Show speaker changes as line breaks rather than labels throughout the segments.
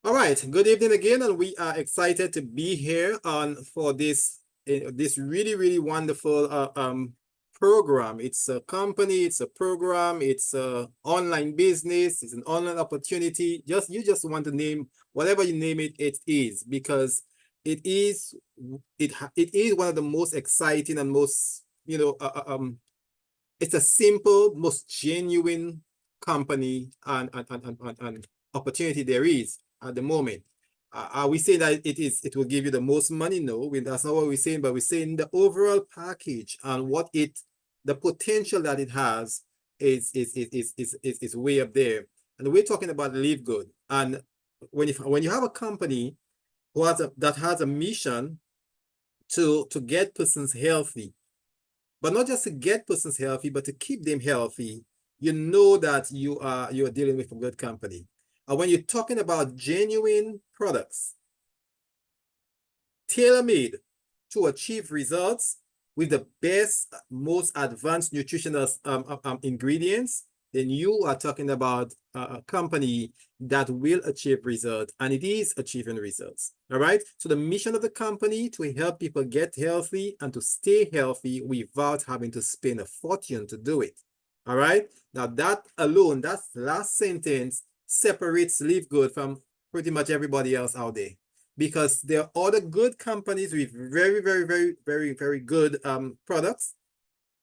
All right, good evening again, and we are excited to be here on for this really wonderful program. It's a company, it's a program, it's a online business, it's an online opportunity. You just want to name whatever you name it, it is, because it is it is one of the most exciting and most it's a simple, most genuine company and opportunity there is at the moment. Are we saying that it will give you the most money? No, that's not what we're saying, but we're saying the overall package and the potential that it has is way up there. And we're talking about LiveGood. And when you have a company that has a mission to get persons healthy, but not just to get persons healthy, but to keep them healthy, you know that you are dealing with a good company. And when you're talking about genuine products, tailor-made to achieve results with the best, most advanced nutritional ingredients, then you are talking about a company that will achieve results, and it is achieving results. All right. So the mission of the company to help people get healthy and to stay healthy without having to spend a fortune to do it. All right. Now that alone, that last sentence separates LiveGood from pretty much everybody else out there, because there are other good companies with very good products,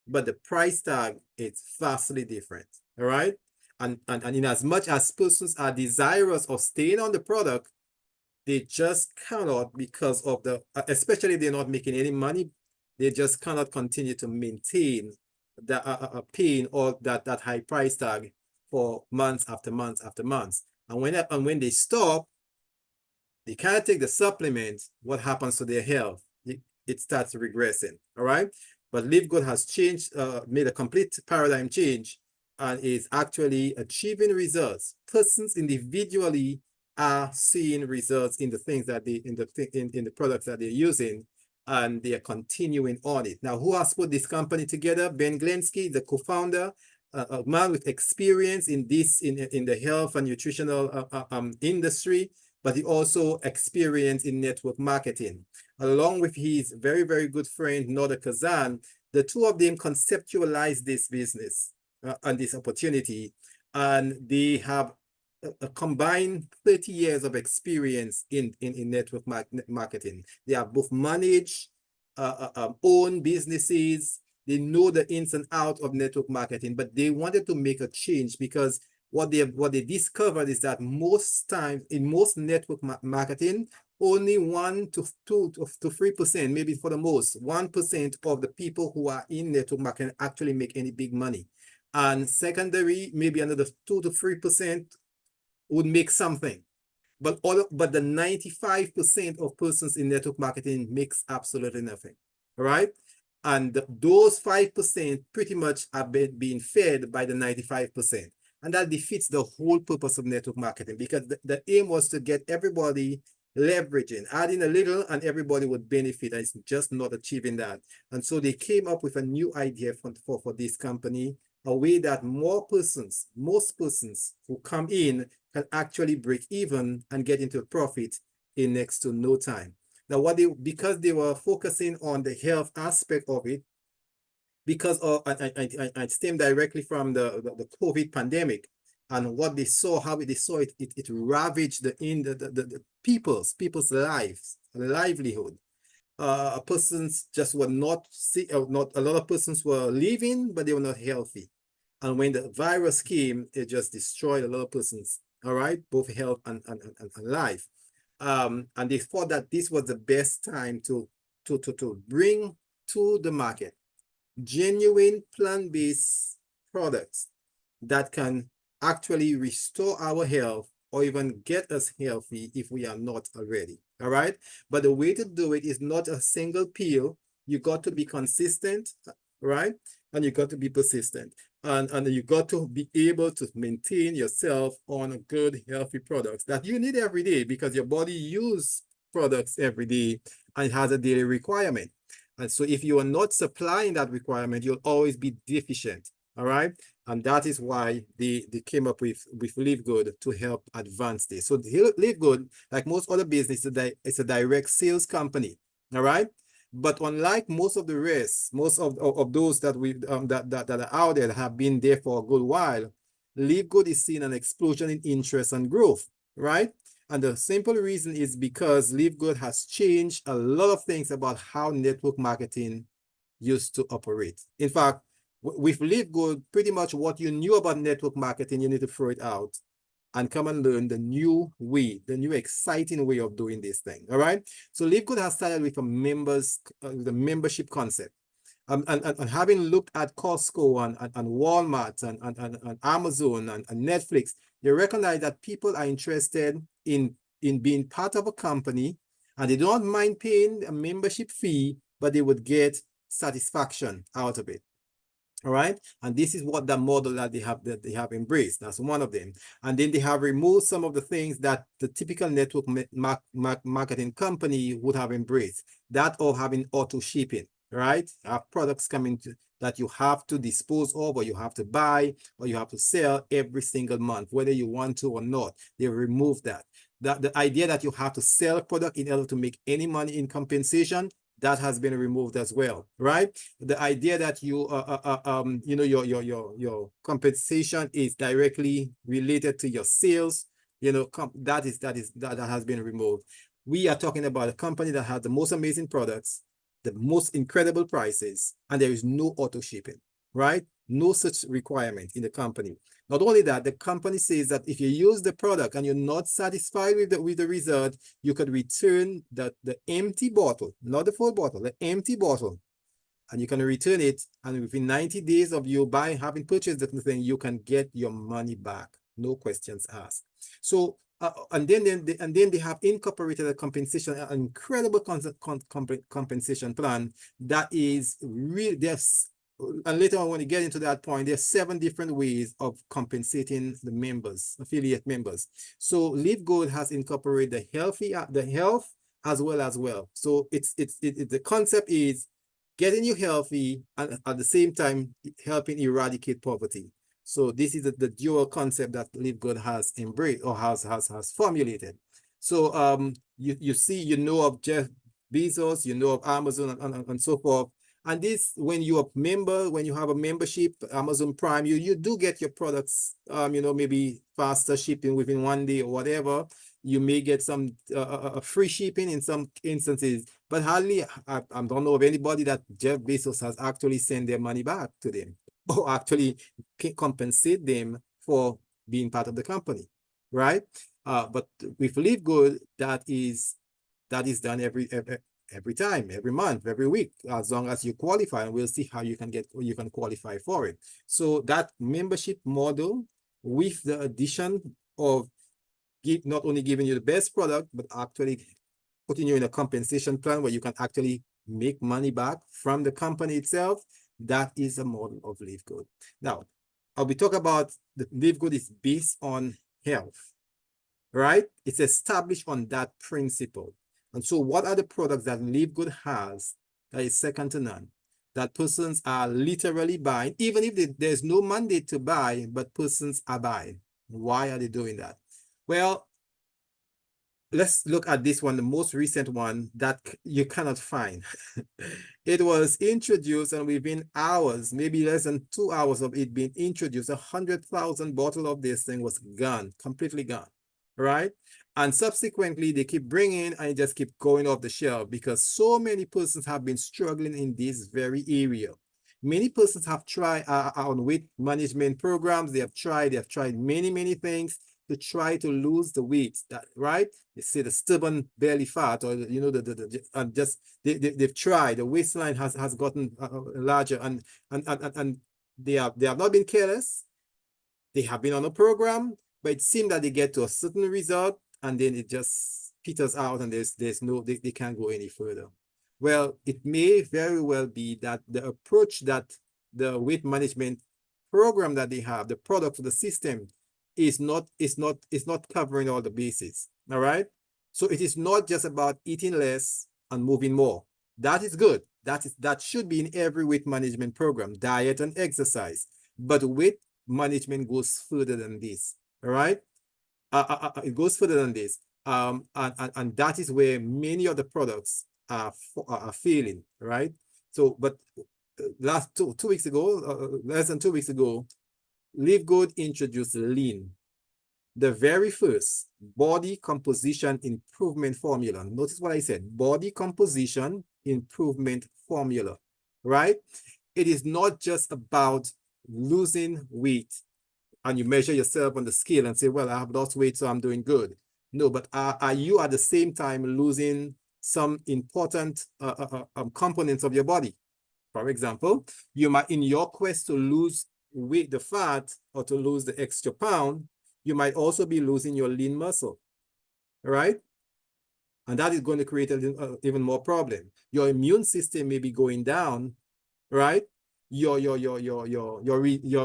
but the price tag is vastly different. All right. And in as much as persons are desirous of staying on the product, they just cannot, because of especially they're not making any money, they just cannot continue to maintain the paying or that high price tag for months after months after months. And when they stop, they can't take the supplement. What happens to their health? It starts regressing. All right. But LiveGood has changed, made a complete paradigm change, and is actually achieving results. Persons individually are seeing results in the things that in the products that they're using, and they are continuing on it. Now, who has put this company together? Ben Glensky, the co-founder, a man with experience in the health and nutritional industry, but he also experienced in network marketing. Along with his very good friend, Noda Kazan, the two of them conceptualized this business and this opportunity, and they have a combined 30 years of experience in network marketing. They have both managed, own businesses. They know the ins and outs of network marketing, but they wanted to make a change, because what they discovered is that most times in most network marketing, only 1 to 2 to 3%, maybe for the most, 1% of the people who are in network marketing actually make any big money. And secondary, maybe another 2 to 3% would make something. But the 95% of persons in network marketing makes absolutely nothing. All right. And those 5% pretty much are being fed by the 95%. And that defeats the whole purpose of network marketing, because the aim was to get everybody leveraging, adding a little, and everybody would benefit. And it's just not achieving that. And so they came up with a new idea for this company, a way that most persons who come in can actually break even and get into a profit in next to no time. Now, because they were focusing on the health aspect of it, because of I stem directly from the COVID pandemic, and what they saw, how they saw it ravaged the people's lives, livelihood. Persons just were not a lot of persons were living, but they were not healthy. And when the virus came, it just destroyed a lot of persons, all right, both health and life. And they thought that this was the best time to bring to the market genuine plant-based products that can actually restore our health or even get us healthy if we are not already. All right. But the way to do it is not a single pill. You got to be consistent, right? And you got to be persistent. And you got to be able to maintain yourself on a good, healthy products that you need every day, because your body uses products every day and it has a daily requirement. And so if you are not supplying that requirement, you'll always be deficient. All right. And that is why they came up with LiveGood to help advance this. So LiveGood, like most other businesses, it's a direct sales company. All right. But unlike most of the rest, most of those that that are out there that have been there for a good while, LiveGood is seeing an explosion in interest and growth, right? And the simple reason is because LiveGood has changed a lot of things about how network marketing used to operate. In fact, with LiveGood, pretty much what you knew about network marketing, you need to throw it out and come and learn the new way, the new exciting way of doing this thing. All right. So LiveGood has started with the membership concept. And having looked at Costco and Walmart and Amazon and Netflix, you recognize that people are interested in being part of a company, and they don't mind paying a membership fee, but they would get satisfaction out of it. All right. And this is what the model that they have embraced. That's one of them. And then they have removed some of the things that the typical network marketing company would have embraced. That or having auto shipping, right? Products coming to that you have to dispose of, or you have to buy, or you have to sell every single month, whether you want to or not. They removed that. The idea that you have to sell a product in order to make any money in compensation, that has been removed as well, right? The idea that you know, your compensation is directly related to your sales, you know, that has been removed. We are talking about a company that has the most amazing products, the most incredible prices, and there is no auto shipping, right? No such requirement in the company. Not only that, the company says that if you use the product and you're not satisfied with the result, you could return the empty bottle, not the full bottle, the empty bottle, and you can return it. And within 90 days of you having purchased the thing, you can get your money back. No questions asked. So, and then they have incorporated a compensation, an incredible compensation plan that is real. There's, and later on when you get into that point, there's 7 different ways of compensating the members, affiliate members. So LiveGood has incorporated the health as well. So the concept is getting you healthy and at the same time helping eradicate poverty. So this is the dual concept that LiveGood has embraced or has formulated. So you see, you know of Jeff Bezos, you know of Amazon and so forth. And this, when you have a membership, Amazon Prime, you do get your products, you know, maybe faster shipping within 1 day or whatever. You may get some free shipping in some instances, but hardly, I don't know of anybody that Jeff Bezos has actually sent their money back to them or actually compensate them for being part of the company, right? But with LiveGood, that is done every time, every month, every week, as long as you qualify, and we'll see how you can qualify for it. So that membership model, with the addition of not only giving you the best product, but actually putting you in a compensation plan where you can actually make money back from the company itself, that is a model of LiveGood. Now, we talk about the LiveGood is based on health, right? It's established on that principle. And so what are the products that LiveGood has that is second to none, that persons are literally buying, even if there's no mandate to buy, but persons are buying? Why are they doing that? Well, let's look at this one, the most recent one that you cannot find. It was introduced, and within hours, maybe less than 2 hours of it being introduced, 100,000 bottle of this thing was gone, completely gone, right? And subsequently, they keep bringing and it just keep going off the shelf because so many persons have been struggling in this very area. Many persons have tried on weight management programs. They have tried many things to try to lose the weight, that right? They say the stubborn belly fat, or you know, and just they've tried. The waistline has gotten larger, and they have not been careless. They have been on a program, but it seemed that they get to a certain result, and then it just peters out, and there's no, they can't go any further. Well, it may very well be that the approach that the weight management program that they have, the product for the system, is not covering all the bases. All right. So it is not just about eating less and moving more. That is good. That should be in every weight management program, diet and exercise. But weight management goes further than this. All right. It goes further than this. And that is where many of the products are failing, right? So, but last 2 weeks ago, less than 2 weeks ago, LiveGood introduced lean, the very first body composition improvement formula. Notice what I said, body composition improvement formula, right? It is not just about losing weight and you measure yourself on the scale and say, well, I have lost weight, so I'm doing good. No, but are you at the same time losing some important components of your body? For example, you might, in your quest to lose weight, the fat, or to lose the extra pound, you might also be losing your lean muscle, right? And that is going to create even more problem. Your immune system may be going down, right? Your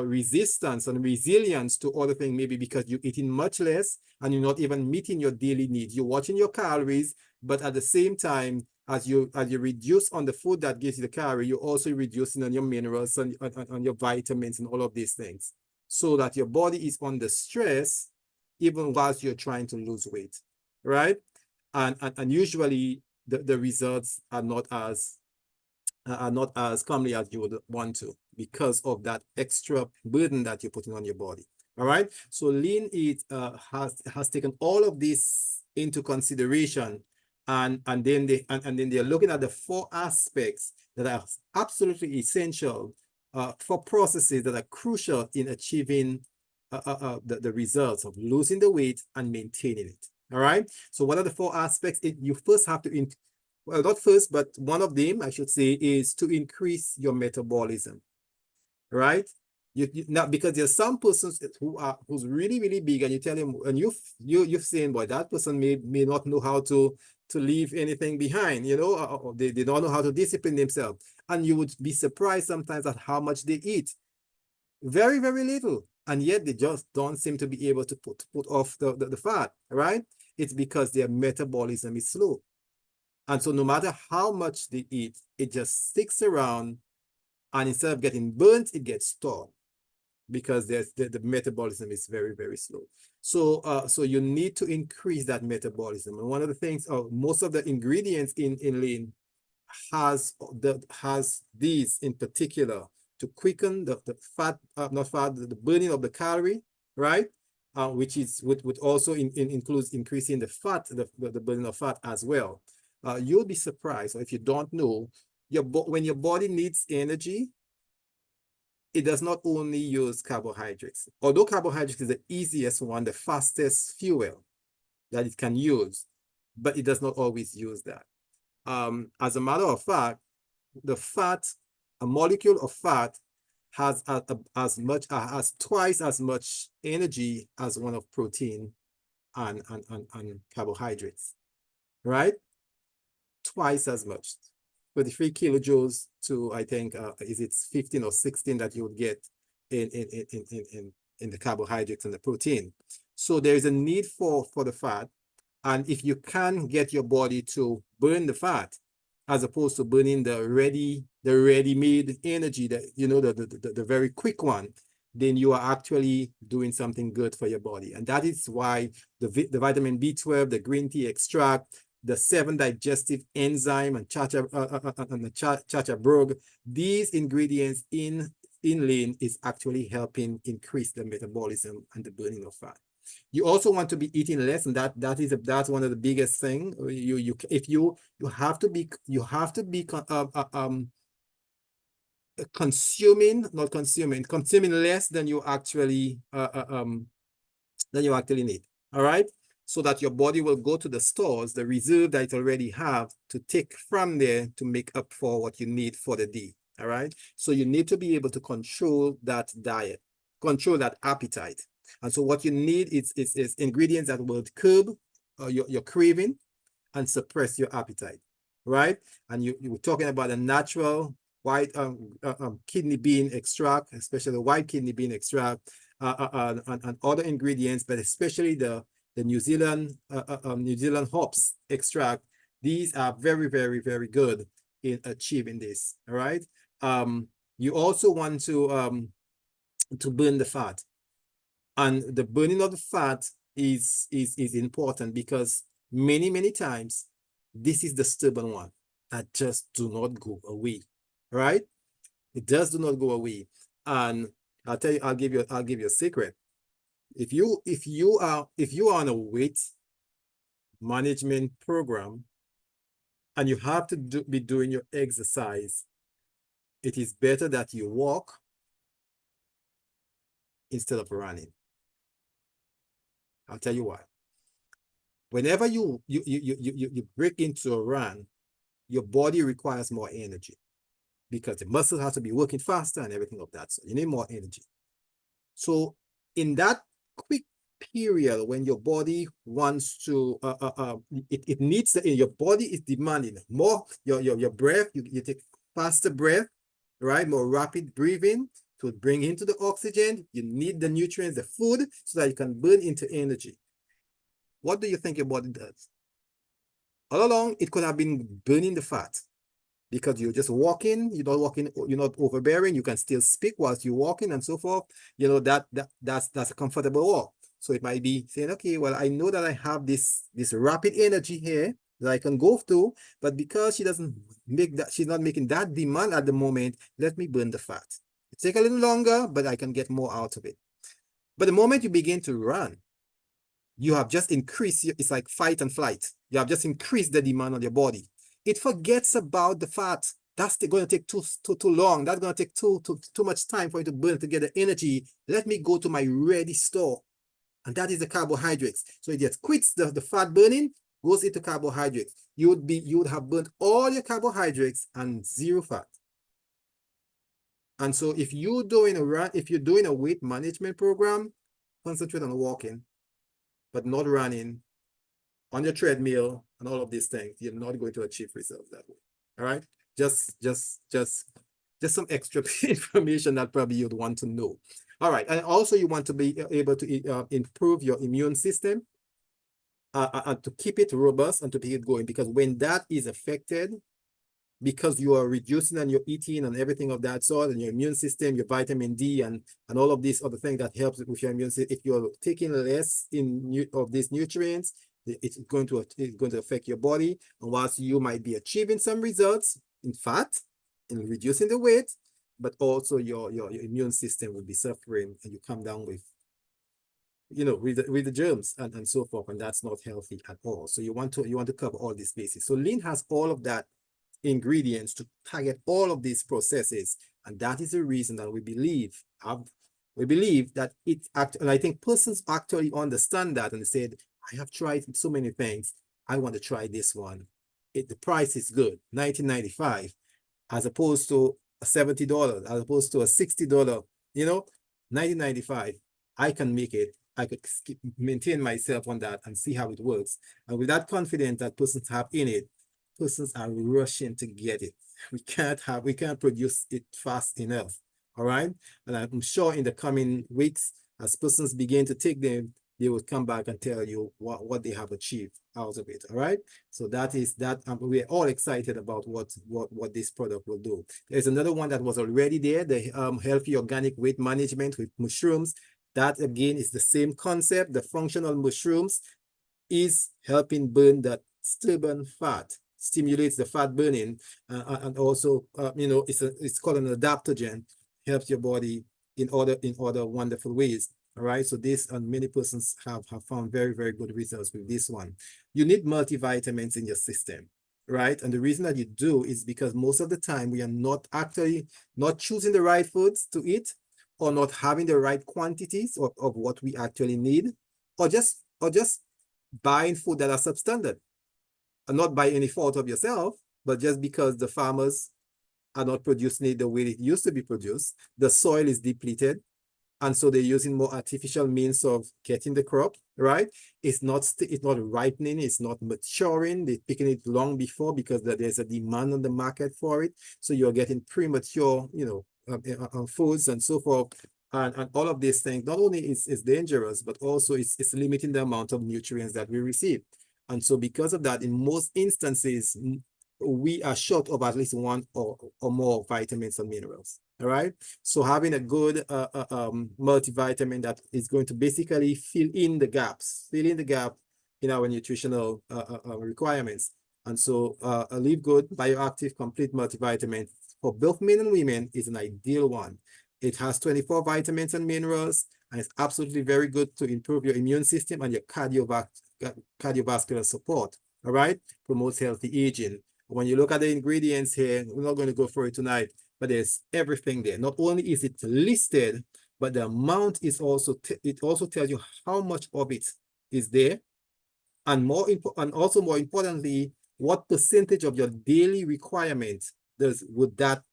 resistance and resilience to other things, maybe because you're eating much less and you're not even meeting your daily needs. You're watching your calories, but at the same time, as you reduce on the food that gives you the calorie, you're also reducing on your minerals and on your vitamins and all of these things, so that your body is under stress even whilst you're trying to lose weight, right? And usually the results are not as calmly as you would want to, because of that extra burden that you're putting on your body. All right. So lean Eat has taken all of this into consideration, and then they're looking at the 4 aspects that are absolutely essential for processes that are crucial in achieving the results of losing the weight and maintaining it. All right. So what are the 4 aspects? You first have to well, not first, but one of them, I should say, is to increase your metabolism, right? Now, because there's some persons who's really, really big, and you tell him, and you've seen, boy, that person may not know how to leave anything behind, or they don't know how to discipline themselves. And you would be surprised sometimes at how much they eat. Very, very little. And yet they just don't seem to be able to put off the fat, right? It's because their metabolism is slow. And so no matter how much they eat, it just sticks around, and instead of getting burnt, it gets stored, because the metabolism is very, very slow. So you need to increase that metabolism. And one of the things, most of the ingredients in lean has these in particular, to quicken the fat, not fat, the burning of the calorie, right? Which would also includes increasing the fat, the burning of fat as well. You'll be surprised, or if you don't know, when your body needs energy, it does not only use carbohydrates. Although carbohydrates is the easiest one, the fastest fuel that it can use, but it does not always use that. As a matter of fact, a molecule of fat has has twice as much energy as one of protein and carbohydrates, right? Twice as much. 33 kilojoules to, I think, is it 15 or 16 that you would get in the carbohydrates and the protein. So there is a need for the fat. And if you can get your body to burn the fat, as opposed to burning the ready-made energy, that the very quick one, then you are actually doing something good for your body. And that is why the vitamin B12, the green tea extract, the 7 digestive enzyme, and the chachabrug, these ingredients in lean is actually helping increase the metabolism and the burning of fat. You also want to be eating less, and that's one of the biggest thing. You have to be consuming less than you actually need. All right, so that your body will go to the stores, the reserve that it already have, to take from there to make up for what you need for the day. All right, so you need to be able to control that diet, control that appetite. And so what you need is ingredients that will curb your craving and suppress your appetite, right? And you were talking about a natural white kidney bean extract, especially the white kidney bean extract, and other ingredients, but especially the New Zealand hops extract. These are very, very, very good in achieving this. All right. You also want to to burn the fat. And the burning of the fat is important because many times this is the stubborn one that just do not go away, right? It just do not go away. And I'll tell you, I'll give you a secret. If you are on a weight management program and you have to be doing your exercise, it is better that you walk instead of running. I'll tell you why. Whenever you break into a run, your body requires more energy because the muscle has to be working faster and everything of that. So you need more energy. So in that quick period when your body wants to, it needs, your body is demanding more, your breath, you take faster breath, right? More rapid breathing to bring into the oxygen. You need the nutrients, the food, so that you can burn into energy. What do you think your body does? All along, it could have been burning the fat because you're just walking, you're not walking, you're not overbearing, you can still speak whilst you're walking and so forth. You know, that's a comfortable walk. So it might be saying, okay, well, I know that I have this rapid energy here that I can go through, but because she doesn't make that, she's not making that demand at the moment, let me burn the fat. It take a little longer, but I can get more out of it. But the moment you begin to run, you have just increased, it's like fight and flight. You have just increased the demand on your body. It forgets about the fat. That's going to take too long. That's going to take too much time for you to burn to get the energy. Let me go to my ready store. And that is the carbohydrates. So it just quits the fat burning, goes into carbohydrates. You would have burnt all your carbohydrates and zero fat. And so if you're doing a weight management program, concentrate on walking, but not running on your treadmill and all of these things. You're not going to achieve results that way. All right. Just some extra information that probably you'd want to know. All right. And also you want to be able to improve your immune system and to keep it robust and to keep it going, because when that is affected, because you are reducing and you're eating and everything of that sort, and your immune system, your vitamin D and all of these other things that helps with your immune system, if you're taking less of these nutrients, it's going to affect your body. And whilst you might be achieving some results in fat, in reducing the weight, but also your immune system will be suffering, and you come down with, you know, with the germs and so forth, and that's not healthy at all. So you want to cover all these bases. So lean has all of that ingredients to target all of these processes, and that is the reason that we believe that it's actually, and I think persons actually understand that, and they said, I have tried so many things, I want to try this one. The price is good, $19.95, as opposed to $70, as opposed to a $60, you know, $19.95. I can make it. I could maintain myself on that and see how it works. And with that confidence that persons have in it, persons are rushing to get it. We can't produce it fast enough. All right. And I'm sure in the coming weeks, as persons begin to take them, they will come back and tell you what they have achieved out of it. All right. So that is that. We're all excited about what this product will do. There's another one that was already there, the healthy organic weight management with mushrooms. That again is the same concept. The functional mushrooms is helping burn that stubborn fat, stimulates the fat burning, and also, you know, it's called an adaptogen, helps your body in other wonderful ways. All right. So this, and many persons have found very, very good results with this one. You need multivitamins in your system, right? And the reason that you do is because most of the time we are not choosing the right foods to eat, or not having the right quantities of what we actually need, or just buying food that are substandard, and not by any fault of yourself, but just because the farmers are not producing it the way it used to be produced. The soil is depleted, and so they're using more artificial means of getting the crop, right? It's not ripening, it's not maturing. They're picking it long before because there's a demand on the market for it. So you're getting premature, you know, foods and so forth. And all of these things, not only is dangerous, but also it's limiting the amount of nutrients that we receive. And so because of that, in most instances, we are short of at least one or more vitamins and minerals. All right. So having a good multivitamin that is going to basically fill in the gaps, fill in the gap in our nutritional requirements. And so a LiveGood Bioactive Complete Multivitamin for both men and women is an ideal one. It has 24 vitamins and minerals, and it's absolutely very good to improve your immune system and your cardiovascular support. All right. Promotes healthy aging. When you look at the ingredients here, we're not going to go through it tonight, but there's everything there. Not only is it listed, but the amount is also, it also tells you how much of it is there. And also more importantly, what percentage of your daily requirement would that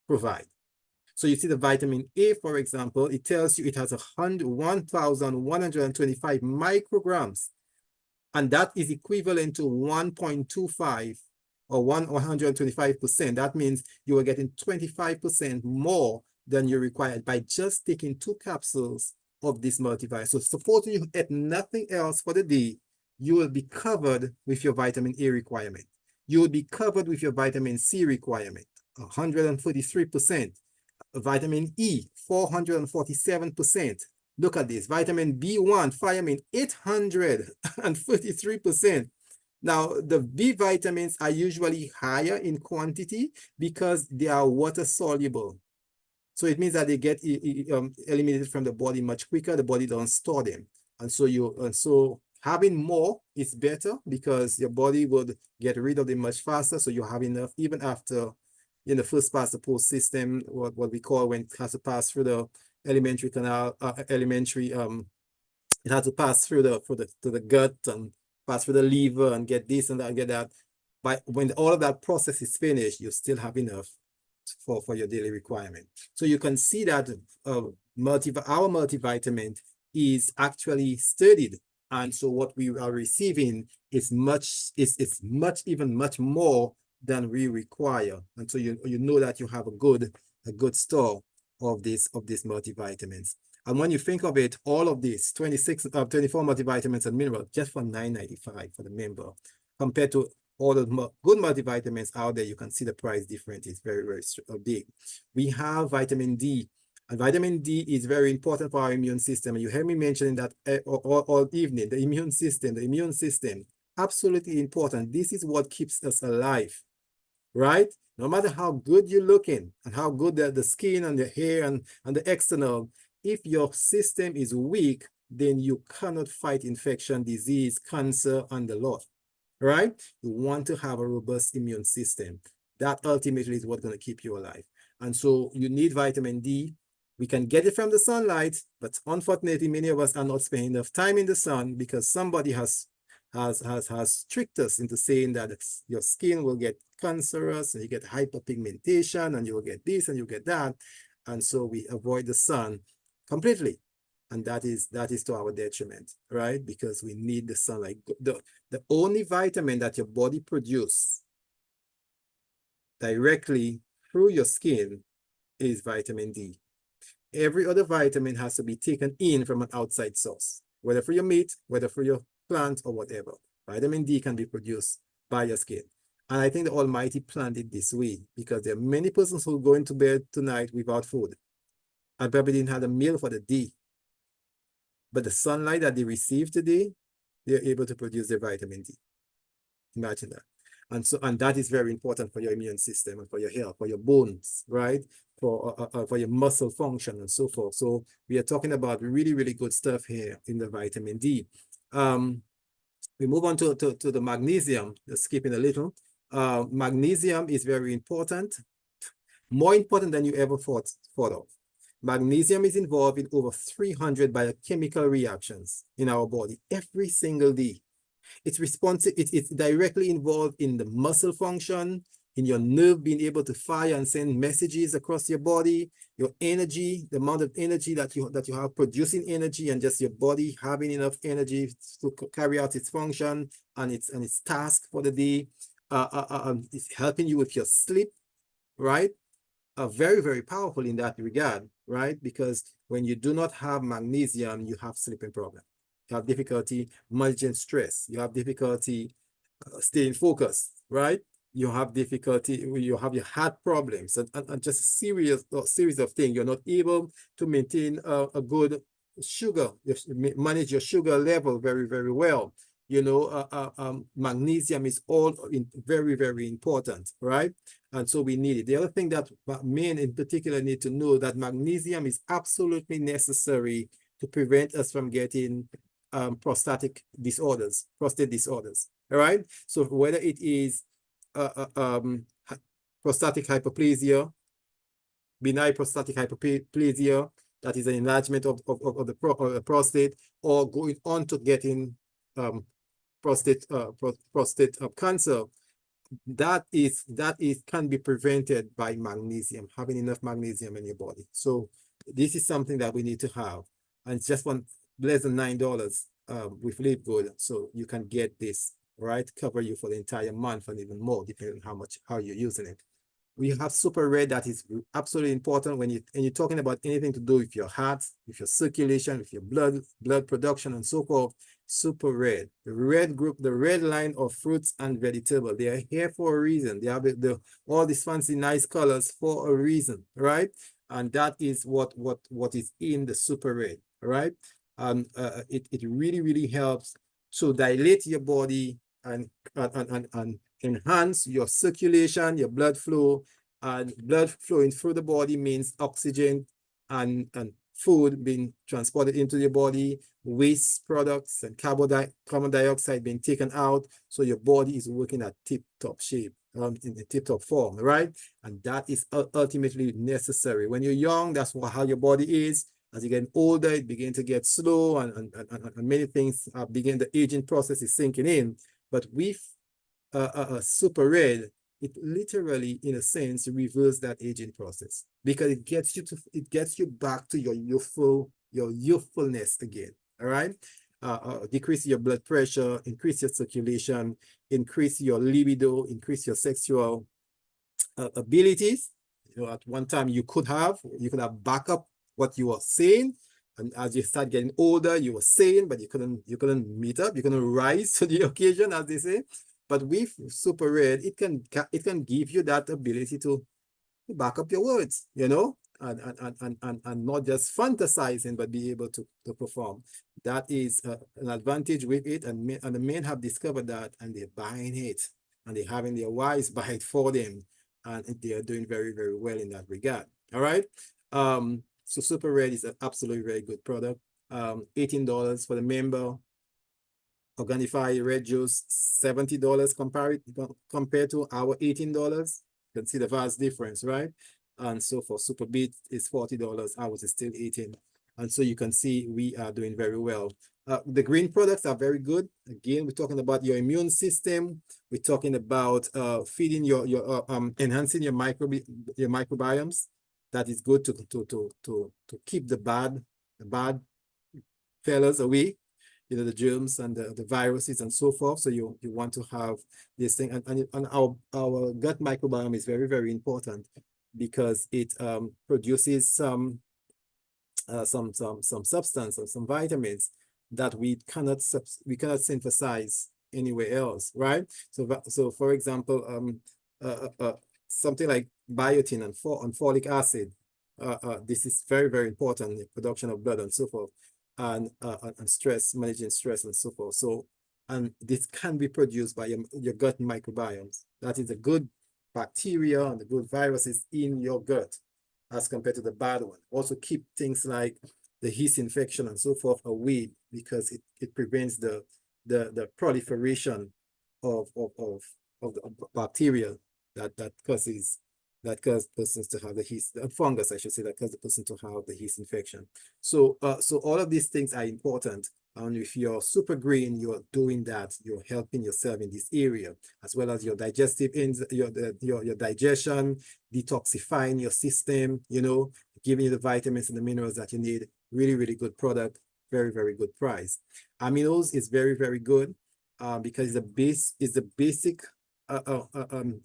provide? So you see the vitamin A, for example, it tells you it has 1,125 micrograms, and that is equivalent to 1.25 or 125%. That means you are getting 25% more than you required by just taking 2 capsules of this multivitamin. So supposing you ate nothing else for the day, you will be covered with your vitamin A requirement. You will be covered with your vitamin C requirement, 143%. Vitamin E, 447%. Look at this. Vitamin B1, thiamine, 833%. Now, the B vitamins are usually higher in quantity because they are water soluble. So it means that they get eliminated from the body much quicker. The body don't store them. And so having more is better because your body would get rid of them much faster. So you have enough even after in the first past the post system, what we call when it has to pass through the alimentary canal, it has to pass through to the gut and pass through the liver and get this and that and get that. But when all of that process is finished, you still have enough for your daily requirement. So you can see that our multivitamin is actually studied. And so what we are receiving is even much more than we require. And so you know that you have a good store of these multivitamins. And when you think of it, all of these 24 multivitamins and minerals just for $9.95 for the member, compared to all the good multivitamins out there, you can see the price difference is very, very big. We have vitamin D, and vitamin D is very important for our immune system. And you heard me mentioning that all evening, the immune system, absolutely important. This is what keeps us alive, right? No matter how good you're looking and how good the skin and the hair and the external, if your system is weak, then you cannot fight infection, disease, cancer, and the lot, right? You want to have a robust immune system. That ultimately is what's going to keep you alive. And so you need vitamin D. We can get it from the sunlight, but unfortunately, many of us are not spending enough time in the sun because somebody has tricked us into saying that your skin will get cancerous and you get hyperpigmentation and you will get this and you get that. And so we avoid the sun completely. And that is to our detriment, right? Because we need the sunlight. The only vitamin that your body produces directly through your skin is vitamin D. Every other vitamin has to be taken in from an outside source, whether for your meat, whether for your plant or whatever. Vitamin D can be produced by your skin. And I think the Almighty planned it this way because there are many persons who go into bed tonight without food and probably didn't have a meal for the day. But the sunlight that they receive today, they're able to produce their vitamin D. Imagine that. And that is very important for your immune system and for your health, for your bones, right? For your muscle function and so forth. So we are talking about really, really good stuff here in the vitamin D. We move on to the magnesium, skipping a little. Magnesium is very important, more important than you ever thought of. Magnesium is involved in over 300 biochemical reactions in our body every single day. It's responsive, it's directly involved in the muscle function, in your nerve being able to fire and send messages across your body, your energy, the amount of energy that you have producing energy, and just your body having enough energy to carry out its function and its task for the day. It's helping you with your sleep, right? Very, very powerful in that regard, right? Because when you do not have magnesium, you have sleeping problem. You have difficulty managing stress. You have difficulty staying focused, right? you have difficulty, you have your heart problems, and just a series of things. You're not able to maintain a good sugar, manage your sugar level very, very well. Magnesium is very, very important, right? And so we need it. The other thing that men in particular need to know, that magnesium is absolutely necessary to prevent us from getting prostate disorders. All right. So whether it is prostatic hyperplasia, benign prostatic hyperplasia, that is an enlargement of the prostate, or going on to getting prostate cancer, that can be prevented by magnesium, having enough magnesium in your body. So this is something that we need to have, and it's just less than $9 with LiveGood, so you can get this, right? Cover you for the entire month and even more, depending on how you're using it. We have super red, that is absolutely important when you're talking about anything to do with your heart, with your circulation, with your blood production, and so forth. Super red, the red group, the red line of fruits and vegetables. They are here for a reason. They have all these fancy nice colors for a reason, right? And that is what is in the super red, right? It really, really helps to dilate your body and enhance your circulation, your blood flow. And blood flowing through the body means oxygen and food being transported into your body, waste products and carbon dioxide being taken out. So your body is working at tip-top shape, in the tip-top form, right? And that is ultimately necessary. When you're young, that's how your body is. As you get older, it begins to get slow, and many things begin, the aging process is sinking in. But with super red, it literally, in a sense, reverses that aging process, because it gets you back to your youthfulness again. All right. Decrease your blood pressure, increase your circulation, increase your libido, increase your sexual abilities. At one time you could have back up what you were saying, and as you start getting older, you were saying, but you couldn't meet up, you couldn't rise to the occasion, as they say. But with super red, it can give you that ability to back up your words, and not just fantasizing, but be able to perform. That is an advantage with it, and the men have discovered that, and they're buying it, and they're having their wives buy it for them, and they are doing very, very well in that regard. All right. So super red is an absolutely very good product. $18 for the member. Organifi red juice, $70 compared to our $18. You can see the vast difference, right? And so for super beet is $40, ours is still 18. And so you can see we are doing very well. The green products are very good. Again, we're talking about your immune system. We're talking about feeding enhancing your microbiomes. That is good to keep the bad fellas away, the germs and the viruses and so forth. So you want to have this thing, and our gut microbiome is very, very important, because it produces some substance or some vitamins that we cannot synthesize anywhere else, right? So for example, something like biotin and folic acid, this is very, very important in the production of blood and so forth, and stress, managing stress and so forth. So, and this can be produced by your gut microbiomes. That is the good bacteria and the good viruses in your gut, as compared to the bad one. Also keep things like the yeast infection and so forth away, because it prevents the proliferation of the bacteria that causes persons to have the yeast, fungus, I should say, that cause the person to have the yeast infection. So all of these things are important. And if you're super green, you're doing that. You're helping yourself in this area, as well as your digestive, your digestion, detoxifying your system, giving you the vitamins and the minerals that you need. Really, really good product. Very, very good price. Aminos is very, very good, because the base is the basic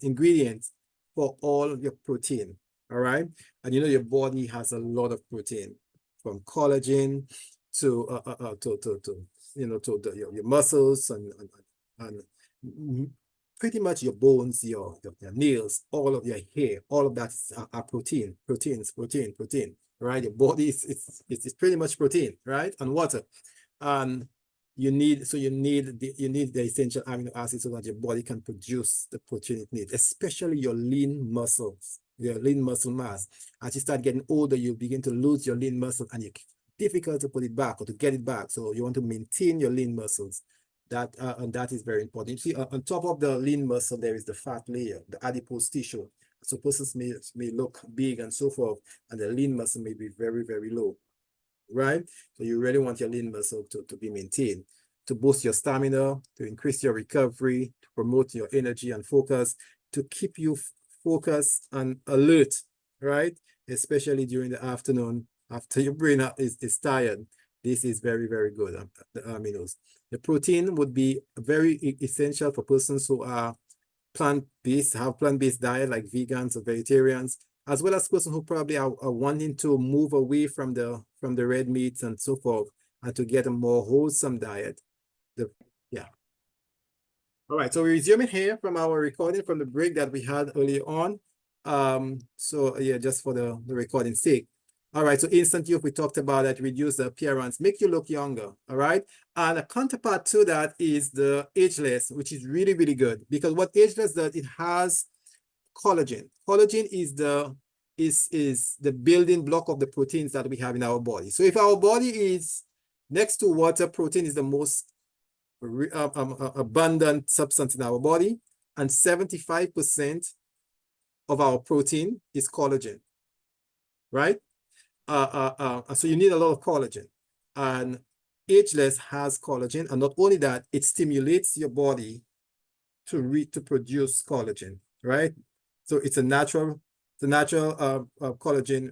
ingredient for all of your protein. All right. And your body has a lot of protein, from collagen to your muscles and pretty much your bones, your nails, all of your hair, all of that are protein, right? Your body is pretty much protein, right? And water. And you need the essential amino acids so that your body can produce the protein it needs, especially your lean muscles, your lean muscle mass. As you start getting older, you begin to lose your lean muscle, and it's difficult to put it back or to get it back. So you want to maintain your lean muscles. And that is very important. You see, on top of the lean muscle, there is the fat layer, the adipose tissue. So persons may look big and so forth, and the lean muscle may be very, very low, right? So you really want your lean muscle to be maintained, to boost your stamina, to increase your recovery, to promote your energy and focus, to keep you focused and alert, right? Especially during the afternoon after your brain is tired. This is very, very good, the aminos. The protein would be very essential for persons who are plant-based, have plant-based diet like vegans or vegetarians, as well as persons who probably are wanting to move away from the red meats and so forth, and to get a more wholesome diet. Yeah. All right, so we're resuming here from our recording from the break that we had earlier on. So yeah, just for the recording's sake. All right, so instant youth, we talked about that, reduce the appearance, make you look younger, all right? And a counterpart to that is the ageless, which is really, really good, because what ageless does, it has collagen. Collagen is the building block of the proteins that we have in our body. So if our body is next to water, protein is the most abundant substance in our body, and 75% of our protein is collagen, right? So you need a lot of collagen, and ageless has collagen, and not only that, it stimulates your body to produce collagen, right? So it's a natural collagen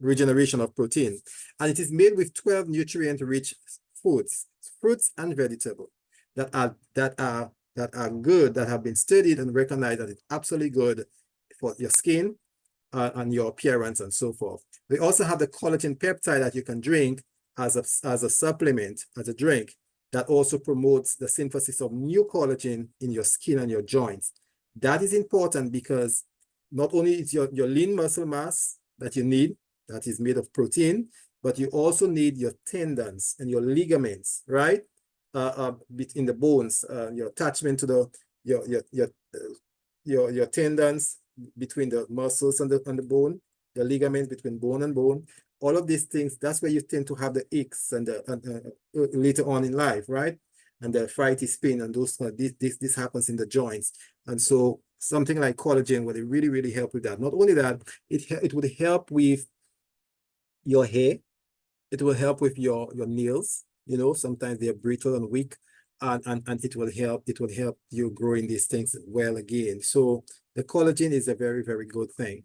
regeneration of protein, and it is made with 12 nutrient-rich foods, fruits and vegetables that are good, that have been studied and recognized that it's absolutely good for your skin and your appearance and so forth. We also have the collagen peptide that you can drink as a supplement, as a drink, that also promotes the synthesis of new collagen in your skin and your joints. That is important because not only is your lean muscle mass that you need, that is made of protein, but you also need your tendons and your ligaments, right? In the bones, your attachment to your tendons between the muscles and the bone, the ligaments between bone and bone, all of these things. That's where you tend to have the aches and later on in life, right? And the arthritis pain and those this happens in the joints. And so something like collagen would really, really help with that. Not only that, it would help with your hair. It will help with your nails. You know, sometimes they're brittle and weak, and it will help you growing these things well again. So the collagen is a very, very good thing,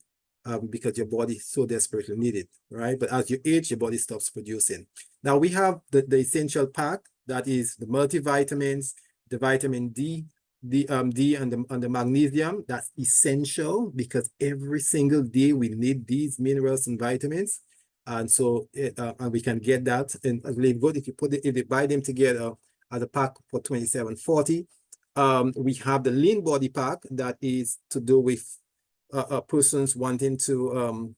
because your body so desperately needs it, right? But as you age, your body stops producing. Now we have the essential pack, that is the multivitamins, the vitamin D, and the magnesium. That's essential because every single day we need these minerals and vitamins. And so and we can get that in LiveGood if you buy them together as a pack for $27.40. We have the lean body pack that is to do with persons wanting to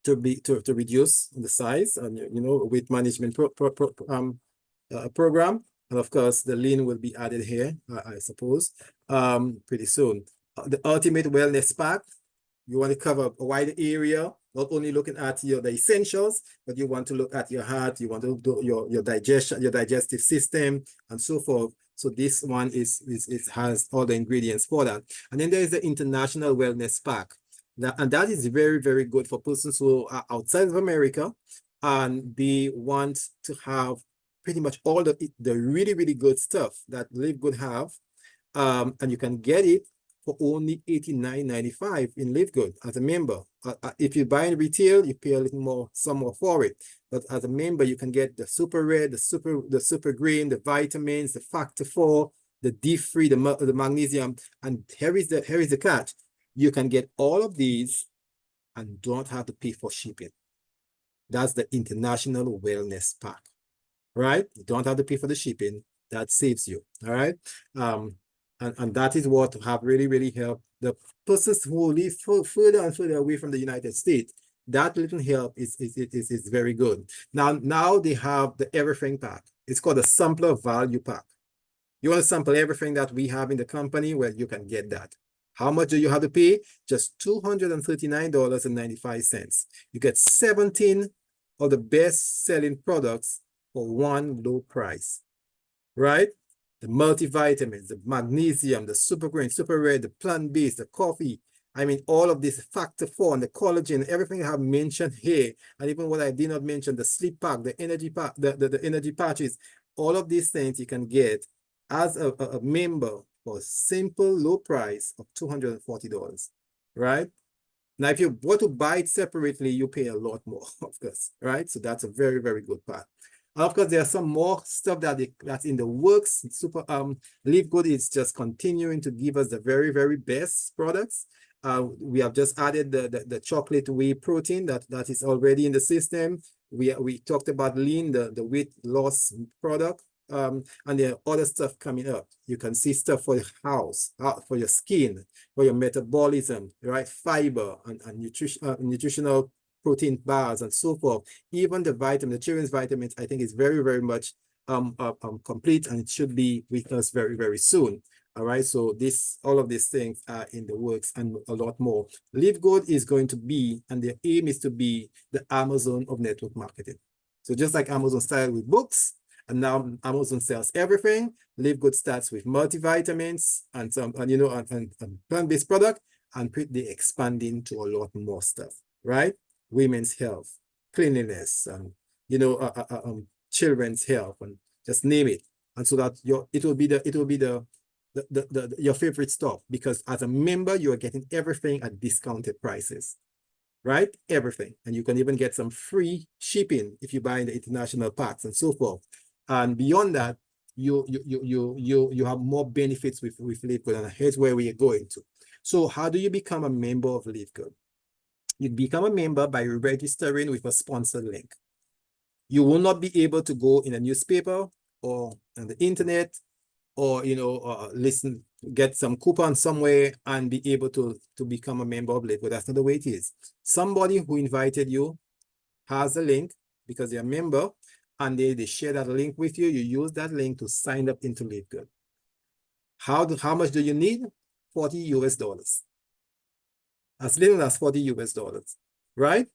reduce the size and weight management program. And of course, the lean will be added here, I suppose, pretty soon. The ultimate wellness pack. You want to cover a wider area, not only looking at the essentials, but you want to look at your heart, you want to do your digestion, your digestive system, and so forth. So this one has all the ingredients for that. And then there is the International Wellness Pack. And that is very, very good for persons who are outside of America and they want to have pretty much all the really, really good stuff that LiveGood have. And you can get it for only $89.95 in LiveGood as a member. If you buy in retail, you pay a little more, some more for it. But as a member, you can get the super red, the super green, the vitamins, the factor 4, the D3, the magnesium. And here is the catch. You can get all of these and don't have to pay for shipping. That's the International Wellness Pack, right? You don't have to pay for the shipping. that saves you. All right. And that is what have really, really helped the persons who live further and further away from the United States. That little help is very good. Now they have the everything pack. It's called a sampler value pack. You want to sample everything that we have in the company? Well, you can get that. How much do you have to pay? Just $239.95. You get 17 of the best-selling products for one low price, right? The multivitamins, the magnesium, the super green, super red, the plant-based, the coffee. I mean, all of this factor 4 and the collagen, everything I have mentioned here, and even what I did not mention, the sleep pack, the energy pack, the energy patches, all of these things you can get as a member for a simple low price of $240, right? Now, if you want to buy it separately, you pay a lot more, of course, right? So that's a very, very good part. And of course, there's some more stuff that's in the works. LiveGood is just continuing to give us the very, very best products. We have just added the chocolate whey protein that is already in the system. We talked about lean, the weight loss product. And there are other stuff coming up. You can see stuff for your house, for your skin, for your metabolism, right? Fiber and nutritional protein bars and so forth. Even the children's vitamins, I think is very, very much complete, and it should be with us very, very soon. All right, so all of these things are in the works and a lot more. LiveGood is going to be, and their aim is to be the Amazon of network marketing. So just like Amazon started with books, and now Amazon sells everything. LiveGood starts with multivitamins and some, and plant-based product, and they're expanding to a lot more stuff, right? Women's health, cleanliness, and children's health, and just name it. And so that it will be your favorite stuff, because as a member, you are getting everything at discounted prices, right? Everything. And you can even get some free shipping if you buy in the international packs and so forth. And beyond that, you have more benefits with LiveGood, and here's where we are going to. So how do you become a member of LiveGood? You become a member by registering with a sponsored link. You will not be able to go in a newspaper or on the internet, or get some coupon somewhere and be able to become a member of LiveGood. That's not the way it is. Somebody who invited you has a link because they're a member, and they share that link with you. You use that link to sign up into LiveGood. How much do you need? $40. As little as $40, right?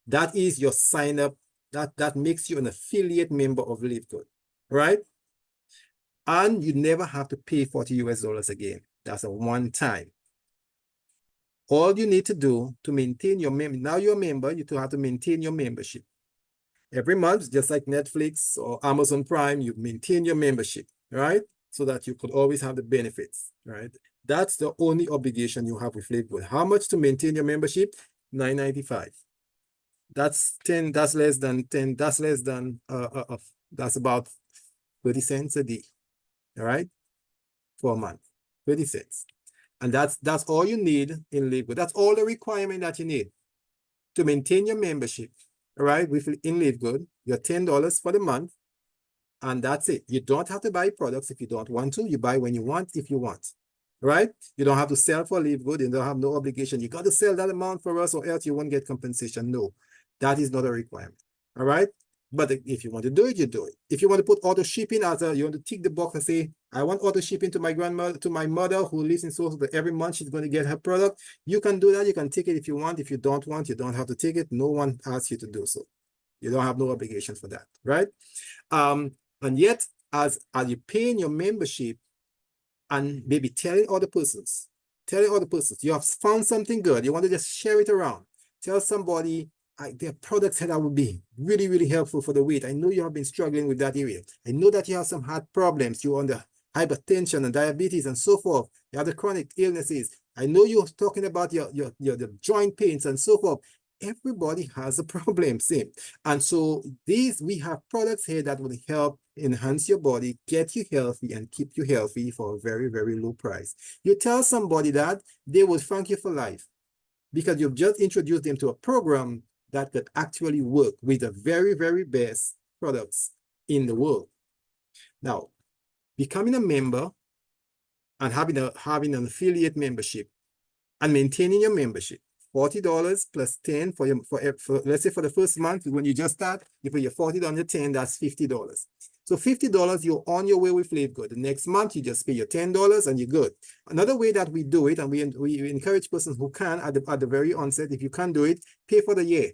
That is your sign up. That makes you an affiliate member of LiveGood, right? And you never have to pay $40 again. That's a one time. All you need to do to maintain your member, now you're a member, you have to maintain your membership. Every month, just like Netflix or Amazon Prime, you maintain your membership, right? So that you could always have the benefits, right? That's the only obligation you have with LiveGood. How much to maintain your membership? $9.95. That's 10, that's less than 10, that's less than, that's about 30 cents a day, all right? For a month, 30 cents. And that's all you need in LiveGood. That's all the requirement that you need to maintain your membership, all right? In LiveGood, you're $10 for the month, and that's it. You don't have to buy products if you don't want to. You buy when you want, if you want, right? You don't have to sell for LiveGood. You don't have no obligation. You got to sell that amount for us or else you won't get compensation. No, that is not a requirement, all right? But if you want to do it, you do it. If you want to put auto shipping you want to tick the box and say, I want auto shipping to my grandmother, to my mother who lives in Source, that every month she's going to get her product. You can do that. You can take it if you want. If you don't want, you don't have to take it. No one asks you to do so. You don't have no obligation for that, right? And yet, as you're paying your membership and maybe telling other persons, you have found something good, you want to just share it around. Tell somebody, their products that would be really, really helpful for the weight. I know you have been struggling with that area. I know that you have some heart problems. You're on the hypertension and diabetes and so forth. You have the chronic illnesses. I know you're talking about your joint pains and so forth. Everybody has a problem, same. And so we have products here that will help enhance your body, get you healthy, and keep you healthy for a very, very low price. You tell somebody that, they will thank you for life, because you've just introduced them to a program that could actually work with the very, very best products in the world. Now, becoming a member and having an affiliate membership and maintaining your membership. $40 plus 10 for let's say for the first month when you just start, you put your 40 on your 10, that's $50. So $50, you're on your way with LiveGood. The next month you just pay your $10 and you're good. Another way that we do it, and we encourage persons who can at the very onset, if you can't do it, pay for the year.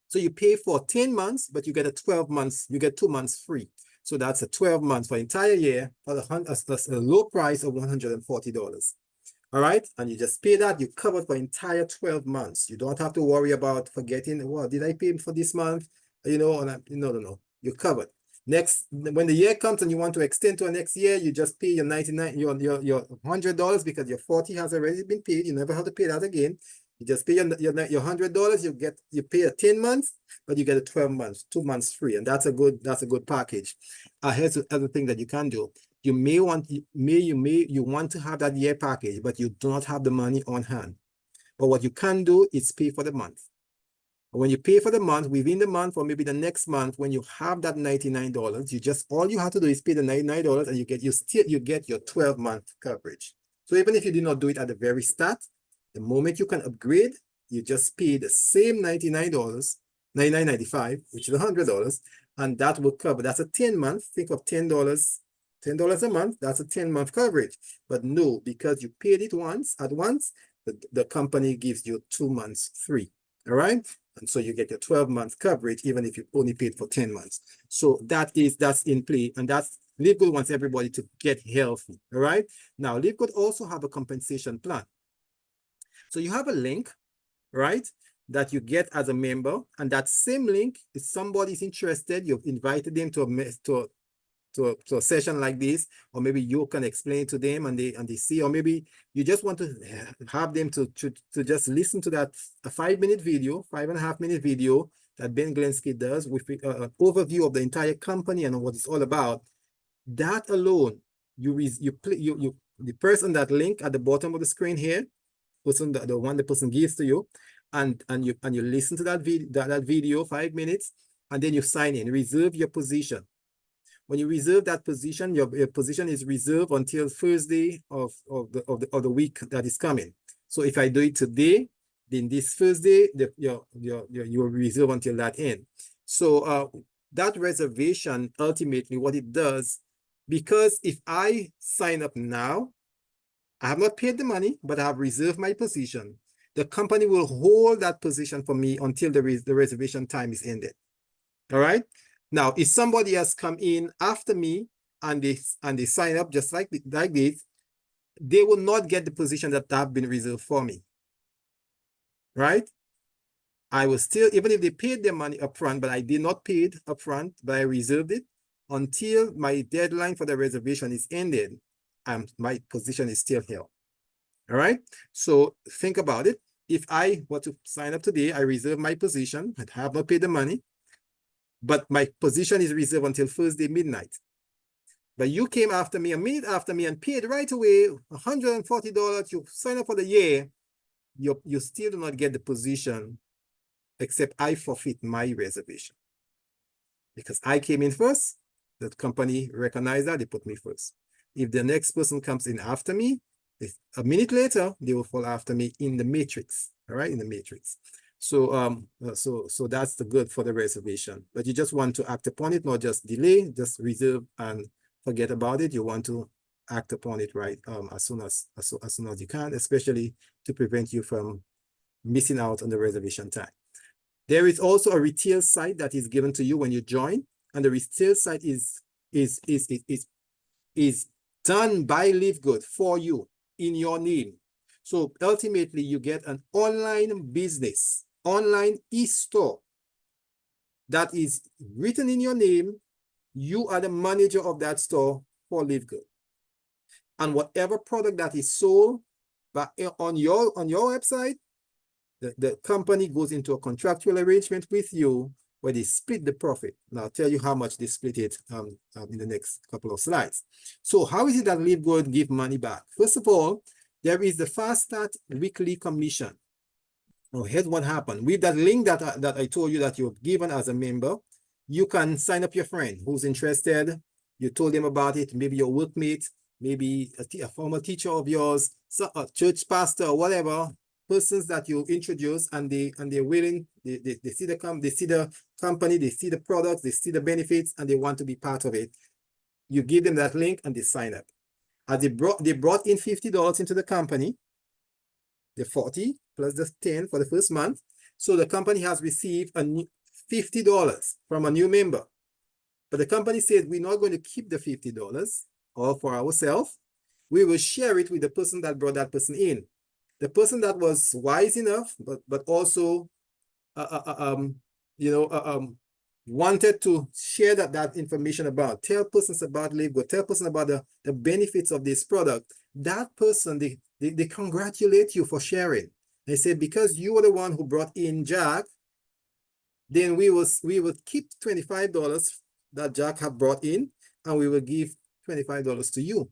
So you pay for 10 months, but you get a 12 months, you get 2 months free. So that's a 12 months for entire year for a low price of $140. All right, and you just pay that, you covered for entire 12 months. You don't have to worry about forgetting, well, did I pay for this month? You know, no. You're covered. Next, when the year comes and you want to extend to a next year, you just pay your your $100 because your 40 has already been paid. You never have to pay that again. You just pay your $100. You pay a 10 months, but you get a 12 months, 2 months free, and that's a good package. Here's the other thing that you can do. You want to have that year package, but you do not have the money on hand. But what you can do is pay for the month. When you pay for the month, within the month or maybe the next month, when you have that $99, all you have to do is pay the $99 and you get your 12-month coverage. So even if you did not do it at the very start, the moment you can upgrade, you just pay the same $99, $99.95, which is $100, and that will cover. That's a 10-month. Think of $10 a month, that's a 10-month coverage. But no, because you paid it at once, the company gives you 2 months free. All right. And so you get your 12-month coverage, even if you only paid for 10 months. So that's in play. And LiveGood wants everybody to get healthy. All right. Now, LiveGood also have a compensation plan. So you have a link, right, that you get as a member. And that same link, if somebody's interested, you've invited them to a session like this, or maybe you can explain to them and they see, or maybe you just want to have them to just listen to that 5-minute video, 5.5-minute video that Ben Glenski does with an overview of the entire company and what it's all about. That alone, the person, that link at the bottom of the screen here, the one the person gives to you, and you listen to that video 5 minutes, and then you sign in, reserve your position. When you reserve that position, your position is reserved until Thursday of the week that is coming. So if I do it today, then this Thursday, you're reserved until that end. So that reservation, ultimately what it does, because if I sign up now, I have not paid the money, but I have reserved my position. The company will hold that position for me until the reservation time is ended. All right. Now, if somebody has come in after me and they sign up just like this, they will not get the position that have been reserved for me. Right? I will still, even if they paid their money upfront, but I did not pay it upfront, but I reserved it until my deadline for the reservation is ended, my position is still held. All right. So think about it. If I were to sign up today, I reserve my position, I have not paid the money, but my position is reserved until Thursday midnight. But you came after me, a minute after me, and paid right away $140. You sign up for the year. You still do not get the position, except I forfeit my reservation. Because I came in first, the company recognized that, they put me first. If the next person comes in after me, a minute later, they will fall after me in the matrix. All right, in the matrix. So so that's the good for the reservation. But you just want to act upon it, not just delay, just reserve and forget about it. You want to act upon it right as soon as you can, especially to prevent you from missing out on the reservation time. There is also a retail site that is given to you when you join, and the retail site is done by LiveGood for you in your name. So ultimately, you get an online business, online e-store that is written in your name. You are the manager of that store for LiveGood. And whatever product that is sold on your website, the company goes into a contractual arrangement with you where they split the profit. And I'll tell you how much they split it in the next couple of slides. So how is it that LiveGood give money back? First of all, there is the Fast Start weekly commission. Now, here's what happened. With that link that I told you that you've given as a member, you can sign up your friend who's interested. You told them about it, maybe your workmate, maybe a former teacher of yours, so a church pastor or whatever, persons that you introduce, and they're willing, they see the company, they see the products, they see the benefits, and they want to be part of it. You give them that link and they sign up. As they brought in $50 into the company, the 40 plus the 10 for the first month. So the company has received a new $50 from a new member. But the company says we're not going to keep the $50 all for ourselves. We will share it with the person that brought that person in. The person that was wise enough, but also wanted to share that information about, tell persons about LiveGood, tell persons about the benefits of this product. That person, they congratulate you for sharing. They say, because you were the one who brought in Jack, then we will keep $25 that Jack have brought in, and we will give $25 to you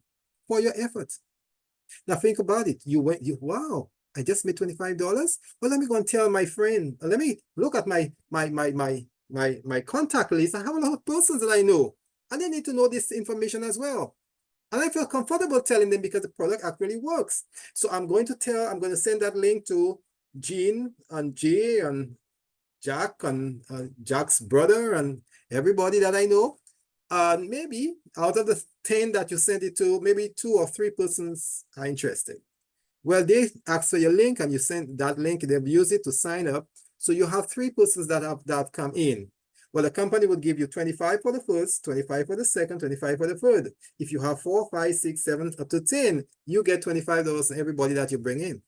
for your efforts. Now think about it. Wow, I just made $25. Well, let me go and tell my friend. Let me look at my contact list. I have a lot of persons that I know, and they need to know this information as well. And I feel comfortable telling them because the product actually works. So I'm going to send that link to Jean and Jay and Jack and Jack's brother and everybody that I know. And maybe out of the 10 that you send it to, maybe 2 or 3 persons are interested. Well, they ask for your link and you send that link, they'll use it to sign up. So you have 3 persons that come in. Well, the company will give you 25 for the first, 25 for the second, 25 for the third. If you have 4, 5, 6, 7, up to 10, you get $25 on everybody that you bring in.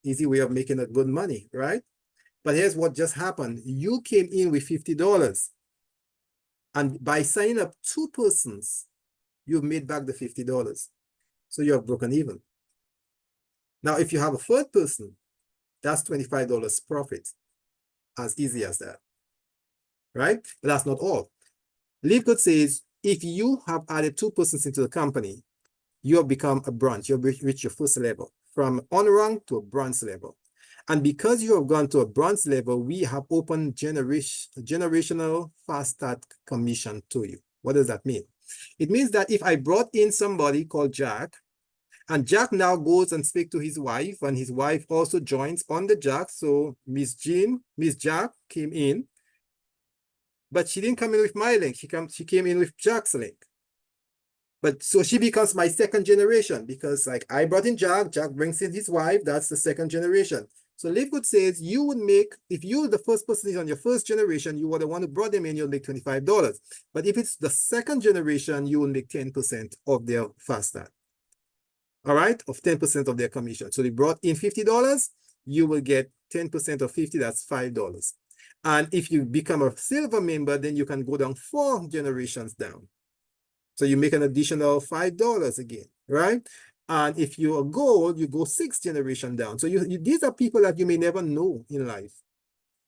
Easy way of making a good money, right? But here's what just happened. You came in with $50. And by signing up 2 persons, you've made back the $50. So you have broken even. Now, if you have a third person, that's $25 profit. As easy as that. Right? But that's not all. LiveGood says, if you have added 2 persons into the company, you have become a bronze. You have reached your first level, from honor rank to a bronze level. And because you have gone to a bronze level, we have opened generational fast start commission to you. What does that mean? It means that if I brought in somebody called Jack, and Jack now goes and speaks to his wife, and his wife also joins on the Jack. So Miss Jack came in, but she didn't come in with my link. She came in with Jack's link. But so she becomes my second generation, because like I brought in Jack brings in his wife, that's the second generation. So LiveGood says you would make, if you the first person is on your first generation, you were the one who brought them in, you'll make $25. But if it's the second generation, you will make 10% of their fast start. All right, of 10% of their commission. So they brought in $50, you will get 10% of 50, that's $5. And if you become a silver member, then you can go down 4 generations down. So you make an additional $5 again, right? And if you're gold, you go 6 generations down. So these are people that you may never know in life.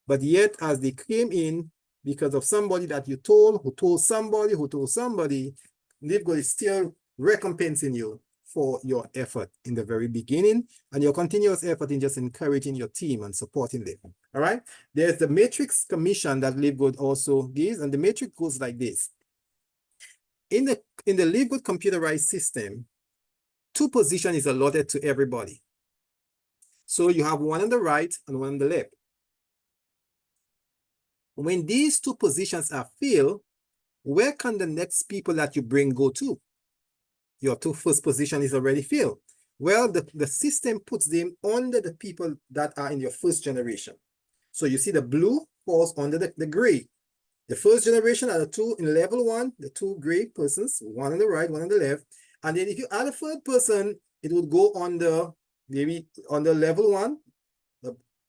But yet, as they came in, because of somebody that you told, who told somebody, LiveGood is still recompensing you for your effort in the very beginning and your continuous effort in just encouraging your team and supporting them. All right. There's the matrix commission that LiveGood also gives, and the matrix goes like this. In the LiveGood computerized system, 2 positions is allotted to everybody. So you have one on the right and one on the left. When these 2 positions are filled, where can the next people that you bring go to? Your 2 first position is already filled. Well, the system puts them under the people that are in your first generation. So you see the blue falls under the gray. The first generation are the 2 in level 1, the 2 gray persons, one on the right, one on the left. And then if you add a third person, it would go maybe on the level 1.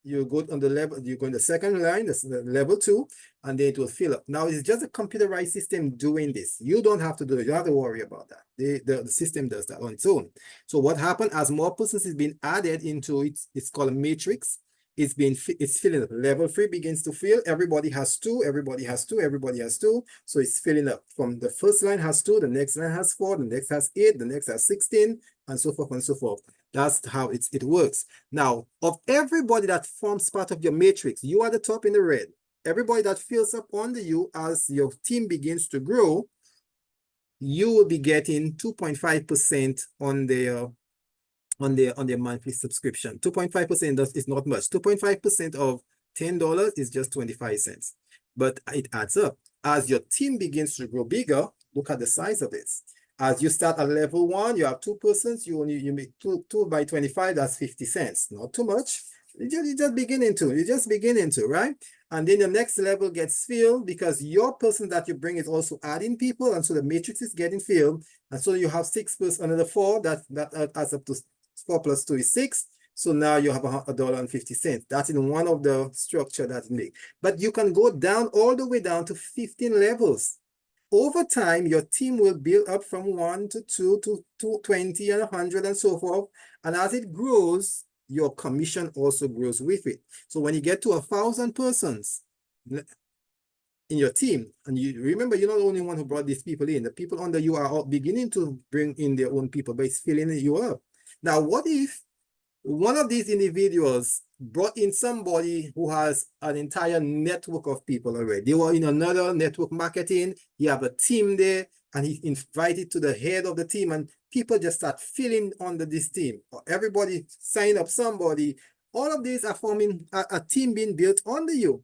You go on the level, you go in the second line, that's the level 2, and then it will fill up. Now it's just a computerized system doing this. You don't have to do it. You don't have to worry about that. The system does that on its own. So what happened as more persons is being added into it, it's called a matrix. It's filling up. Level 3 begins to fill. Everybody has 2, everybody has 2, everybody has 2. So it's filling up. From the first line has 2, the next line has 4, the next has 8, the next has 16, and so forth and so forth. That's how it works. Now, of everybody that forms part of your matrix, you are the top in the red. Everybody that fills up under you as your team begins to grow, you will be getting 2.5% on their monthly subscription. 2.5% is not much. 2.5% of $10 is just 25 cents. But it adds up. As your team begins to grow bigger, look at the size of this. As you start at level 1, you have 2 persons, you make 2 by 25, that's 50 cents. Not too much. You're just beginning to, right? And then the next level gets filled because your person that you bring is also adding people, and so the matrix is getting filled. And so you have 6 plus another 4, that adds up to 4 plus 2 is 6. So now you have $1.50. That's in one of the structure that you make. But you can go down all the way down to 15 levels. Over time, your team will build up from 1 to 2 to 20 and 100 and so forth. And as it grows, your commission also grows with it. So when you get to 1,000 persons in your team, and you remember, you're not the only one who brought these people in. The people under you are all beginning to bring in their own people, but it's filling you up. Now, what if one of these individuals brought in somebody who has an entire network of people already? They were in another network marketing, you have a team there, and he invited to the head of the team, and people just start filling under this team. Or everybody sign up somebody. All of these are forming a team being built under you.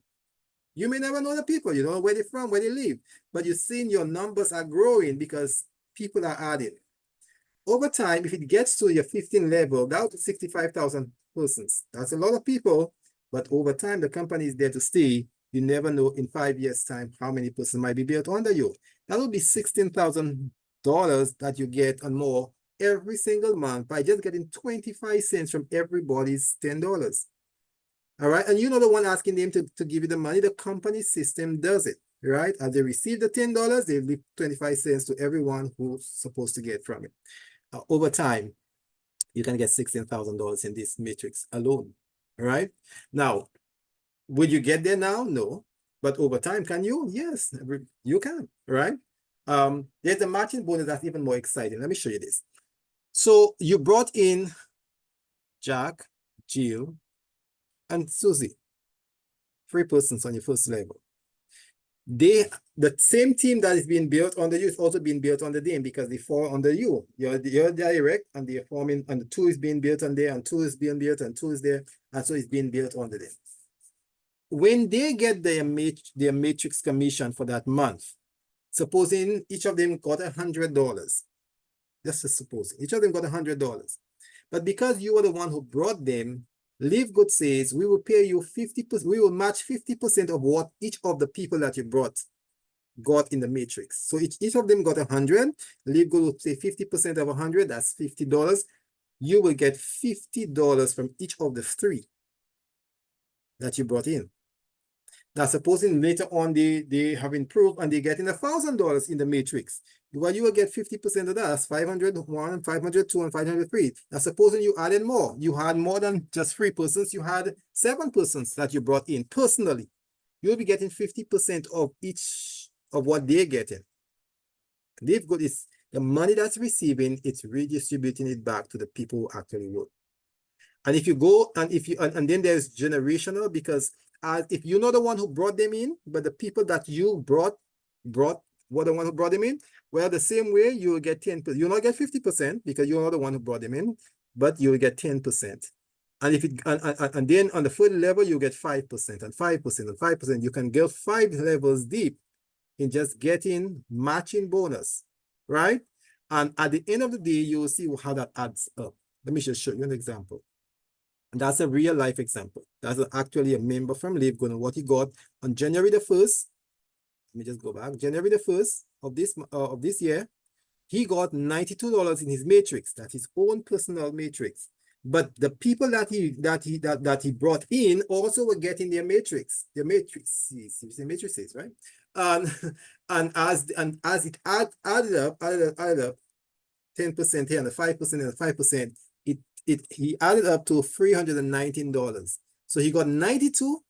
You may never know the people, you don't know where they're from, where they live, but you're seeing your numbers are growing because people are added. Over time, if it gets to your 15 level, down to 65,000 persons, that's a lot of people, but over time, the company is there to stay. You never know in 5 years' time how many persons might be built under you. That would be $16,000 that you get and more every single month by just getting 25 cents from everybody's $10. All right, and you're not the one asking them to give you the money. The company system does it, right? As they receive the $10, they leave 25 cents to everyone who's supposed to get from it. Over time, you can get $16,000 in this matrix alone, all right? Now, will you get there now? No, but over time, can you? Yes, you can, right? There's a matching bonus that's even more exciting. Let me show you this. So you brought in Jack, Jill, and Susie, 3 persons on your first level. The same team that is being built under you is also being built under them because they fall under you. You're direct, and they're forming, and the 2 is being built on there, and 2 is being built, and 2 is there, and so it's being built under them. When they get their matrix commission for that month, supposing each of them got $100, just supposing each of them got $100, but because you were the one who brought them, LiveGood says we will pay you 50%, we will match 50% of what each of the people that you brought got in the matrix. So each of them got 100. LiveGood will say 50% of 100, that's $50. You will get $50 from each of the 3 that you brought in. Now, supposing later on they have improved and they're getting $1,000 in the matrix, well, you will get 50% of that. That's 501, 502, and 503. Now, supposing you added more, you had more than just 3 persons, you had 7 persons that you brought in personally. You'll be getting 50% of each of what they're getting. LiveGood is the money that's receiving, it's redistributing it back to the people who actually work. And if you go, and if you, and then there's generational, because if you're not the one who brought them in, but the people that you brought were the one who brought them in, well, the same way you will get 10%. You'll not get 50% because you're not the one who brought them in, but you will get 10%. And if it and then on the third level, you get 5% and 5% and 5%. You can go 5 levels deep in just getting matching bonus, right? And at the end of the day, you will see how that adds up. Let me just show you an example. And that's a real life example. That's actually a member from LiveGood and what he got on January the 1st. Let me just go back. January the 1st of this year, he got $92 in his matrix. That's his own personal matrix. But the people that he brought in also were getting their matrix. Their matrices, you say matrices, right? And as it added up 10% here and the 5% and the 5%, he added up to $319. So he got 92,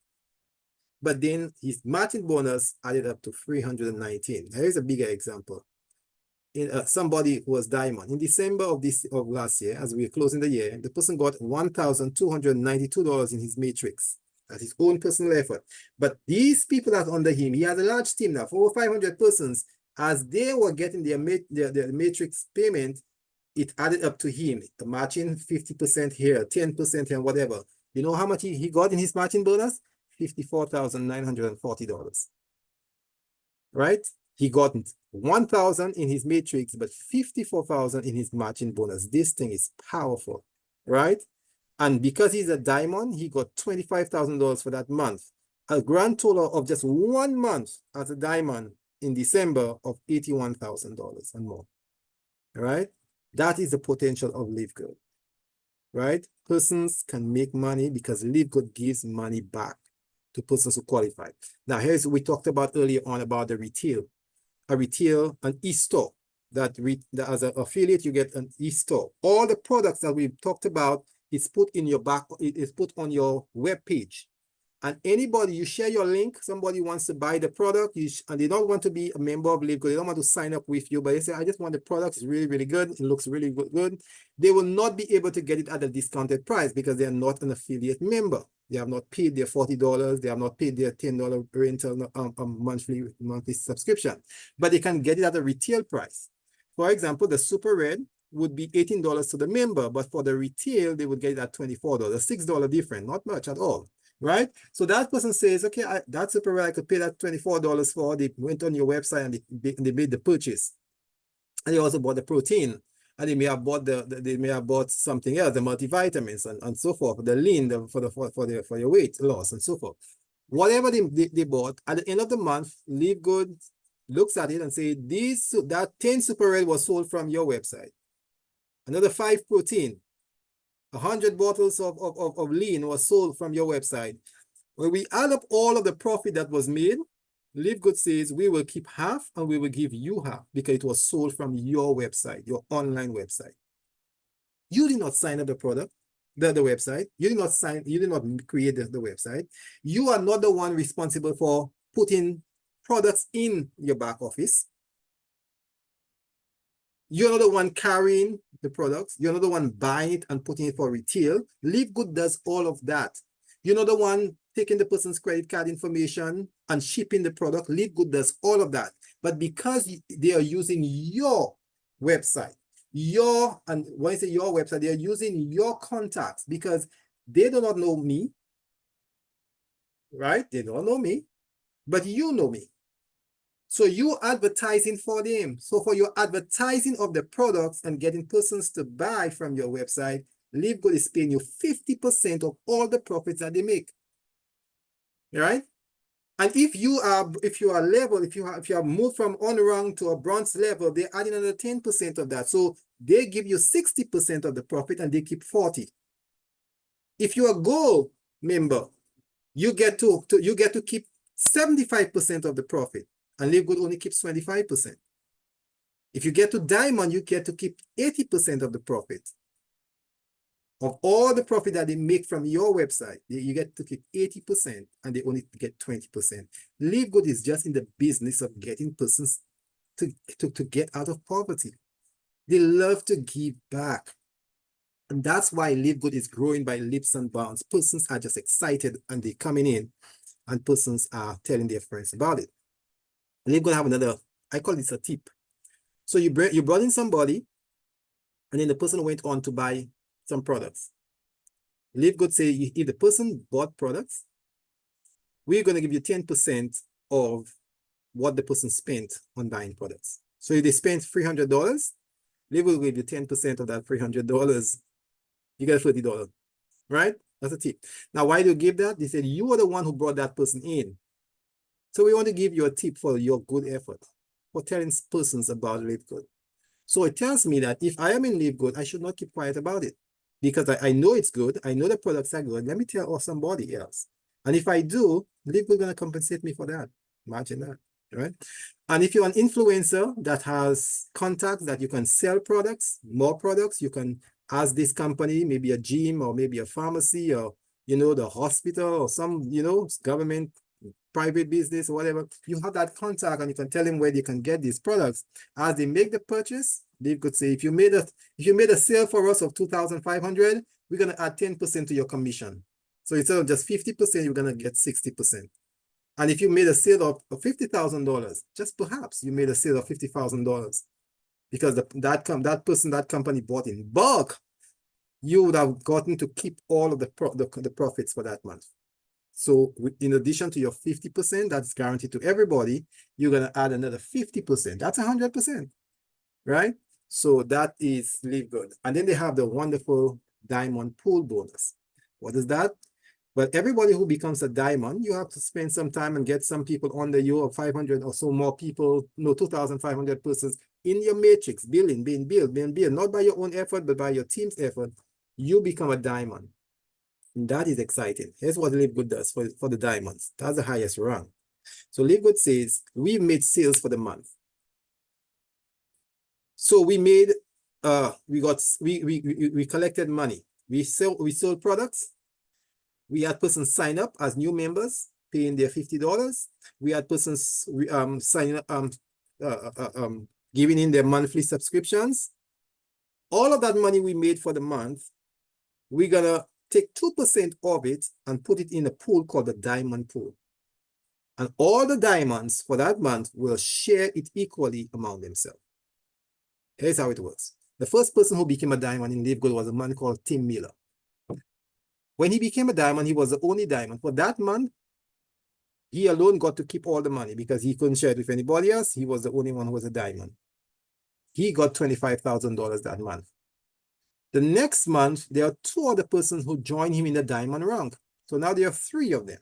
but then his matching bonus added up to 319. Here's a bigger example. In somebody who was diamond in December of last year, as we were closing the year, the person got $1,292 in his matrix. That's his own personal effort. But these people that are under him, he has a large team now, for over 500 persons, As they were getting their matrix payment, it added up to him, the matching 50% here, 10% here, whatever. You know how much he got in his matching bonus? $54,940. Right? He got 1,000 in his matrix, but 54,000 in his matching bonus. This thing is powerful, right? And because he's a diamond, he got $25,000 for that month. A grand total of just 1 month as a diamond in December of $81,000 and more, right? That is the potential of LiveGood, right? Persons can make money because LiveGood gives money back to persons who qualify. Now, here's what we talked about earlier on about the retail. An e-store that as an affiliate, you get an e-store. All the products that we've talked about is put in your it is put on your web page. And anybody, you share your link, somebody wants to buy the product, and they don't want to be a member of LiveGood, they don't want to sign up with you, but they say, I just want the product, it's really, really good, it looks really good. They will not be able to get it at a discounted price because they are not an affiliate member. They have not paid their $40, they have not paid their $10 rental monthly subscription, but they can get it at a retail price. For example, the Super Red would be $18 to the member, but for the retail, they would get it at $24, $6 different, not much at all. Right? So that person says, okay, that Super Red I could pay that $24 for. They went on your website and they made the purchase. And they also bought the protein. And they may have bought they may have bought something else, the multivitamins and so forth, the lean for your weight loss and so forth. Whatever they bought, at the end of the month, LiveGood looks at it and say, that 10 Super Red was sold from your website. Another 5 protein. 100 bottles of lean was sold from your website. When we add up all of the profit that was made, LiveGood says we will keep half and we will give you half because it was sold from your website, your online website. You did not sign up the product, the website. You did not create the website. You are not the one responsible for putting products in your back office. You're not the one carrying the products. You're not the one buying it and putting it for retail. LiveGood does all of that. You're not the one taking the person's credit card information and shipping the product. LiveGood does all of that. But because they are using your website, and when I say your website, they are using your contacts because they do not know me, right? They don't know me, but you know me. So you advertising for them. So for your advertising of the products and getting persons to buy from your website, LiveGood is paying you 50% of all the profits that they make. Right? And if you have moved from on-rung to a bronze level, they're adding another 10% of that. So they give you 60% of the profit and they keep 40. If you're a gold member, you get to keep 75% of the profit. And LiveGood only keeps 25%. If you get to diamond, you get to keep 80% of the profit. Of all the profit that they make from your website, you get to keep 80% and they only get 20%. LiveGood is just in the business of getting persons to get out of poverty. They love to give back. And that's why LiveGood is growing by leaps and bounds. Persons are just excited and they're coming in and persons are telling their friends about it. LiveGood have another, I call this a tip. So you brought in somebody and then the person went on to buy some products. LiveGood say if the person bought products, we're going to give you 10% of what the person spent on buying products. So if they spent $300, LiveGood will give you 10% of that $300. You get $30, right? That's a tip. Now, why do you give that? They said you are the one who brought that person in. So we want to give you a tip for your good effort, for telling persons about LiveGood. So it tells me that if I am in LiveGood, I should not keep quiet about it because I know it's good. I know the products are good. Let me tell somebody else. And if I do, LiveGood is going to compensate me for that. Imagine that, right? And if you're an influencer that has contacts that you can sell products, more products, you can ask this company, maybe a gym or maybe a pharmacy or, the hospital or some, government, private business or whatever, you have that contact and you can tell them where they can get these products. As they make the purchase, they could say, if you made a sale for us of $2,500, we're going to add 10% to your commission. So instead of just 50%, you're going to get 60%. And if you made a sale of $50,000, just perhaps you made a sale of $50,000 because that person, that company bought in bulk, you would have gotten to keep all of the profits for that month. So in addition to your 50% that's guaranteed to everybody, you're going to add another 50%. That's 100%, right? So that is LiveGood. And then they have the wonderful diamond pool bonus. What is that? Well, everybody who becomes a diamond, you have to spend some time and get some people under you, or 500 or so more people, 2,500 persons in your matrix, being built, not by your own effort, but by your team's effort. You become a diamond. And that is exciting. Here's what LiveGood does for the diamonds. That's the highest rank. So LiveGood says, we made sales for the month. So we made, we collected money. We sold products. We had persons sign up as new members, paying their $50. We had persons signing up, giving in their monthly subscriptions. All of that money we made for the month, we're gonna take 2% of it and put it in a pool called the diamond pool. And all the diamonds for that month will share it equally among themselves. Here's how it works. The first person who became a diamond in LiveGood was a man called Tim Miller. When he became a diamond, he was the only diamond. For that month, he alone got to keep all the money because he couldn't share it with anybody else. He was the only one who was a diamond. He got $25,000 that month. The next month, there are 2 other persons who joined him in the diamond rank. So now there are 3 of them.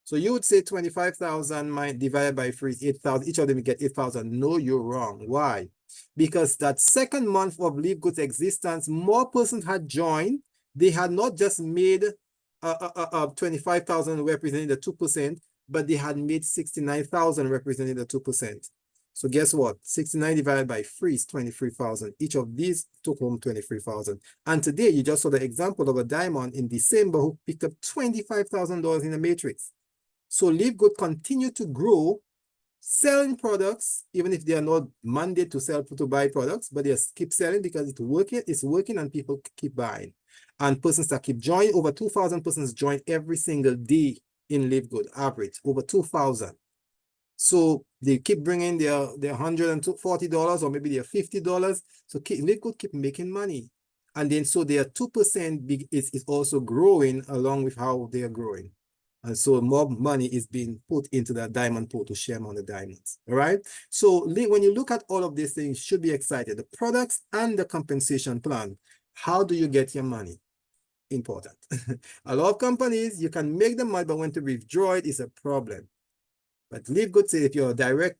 So you would say 25,000 divided by 3 is 8,000. Each of them will get 8,000. No, you're wrong. Why? Because that second month of LiveGood's existence, more persons had joined. They had not just made 25,000 representing the 2%, but they had made 69,000 representing the 2%. So guess what? 69 divided by 3 is 23,000. Each of these took home 23,000. And today you just saw the example of a diamond in December who picked up $25,000 in the matrix. So LiveGood continue to grow, selling products, even if they are not mandated to buy products, but they keep selling because it's working and people keep buying. And persons that keep joining, over 2,000 persons join every single day in LiveGood, average, over 2,000. So they keep bringing their $140 or maybe their $50. So LiveGood keep making money. And then so their 2% is also growing along with how they are growing. And so more money is being put into that diamond pool to share among the diamonds. All right. So when you look at all of these things, you should be excited. The products and the compensation plan. How do you get your money? Important. A lot of companies, you can make the money, but when to withdraw it is a problem. But LiveGood says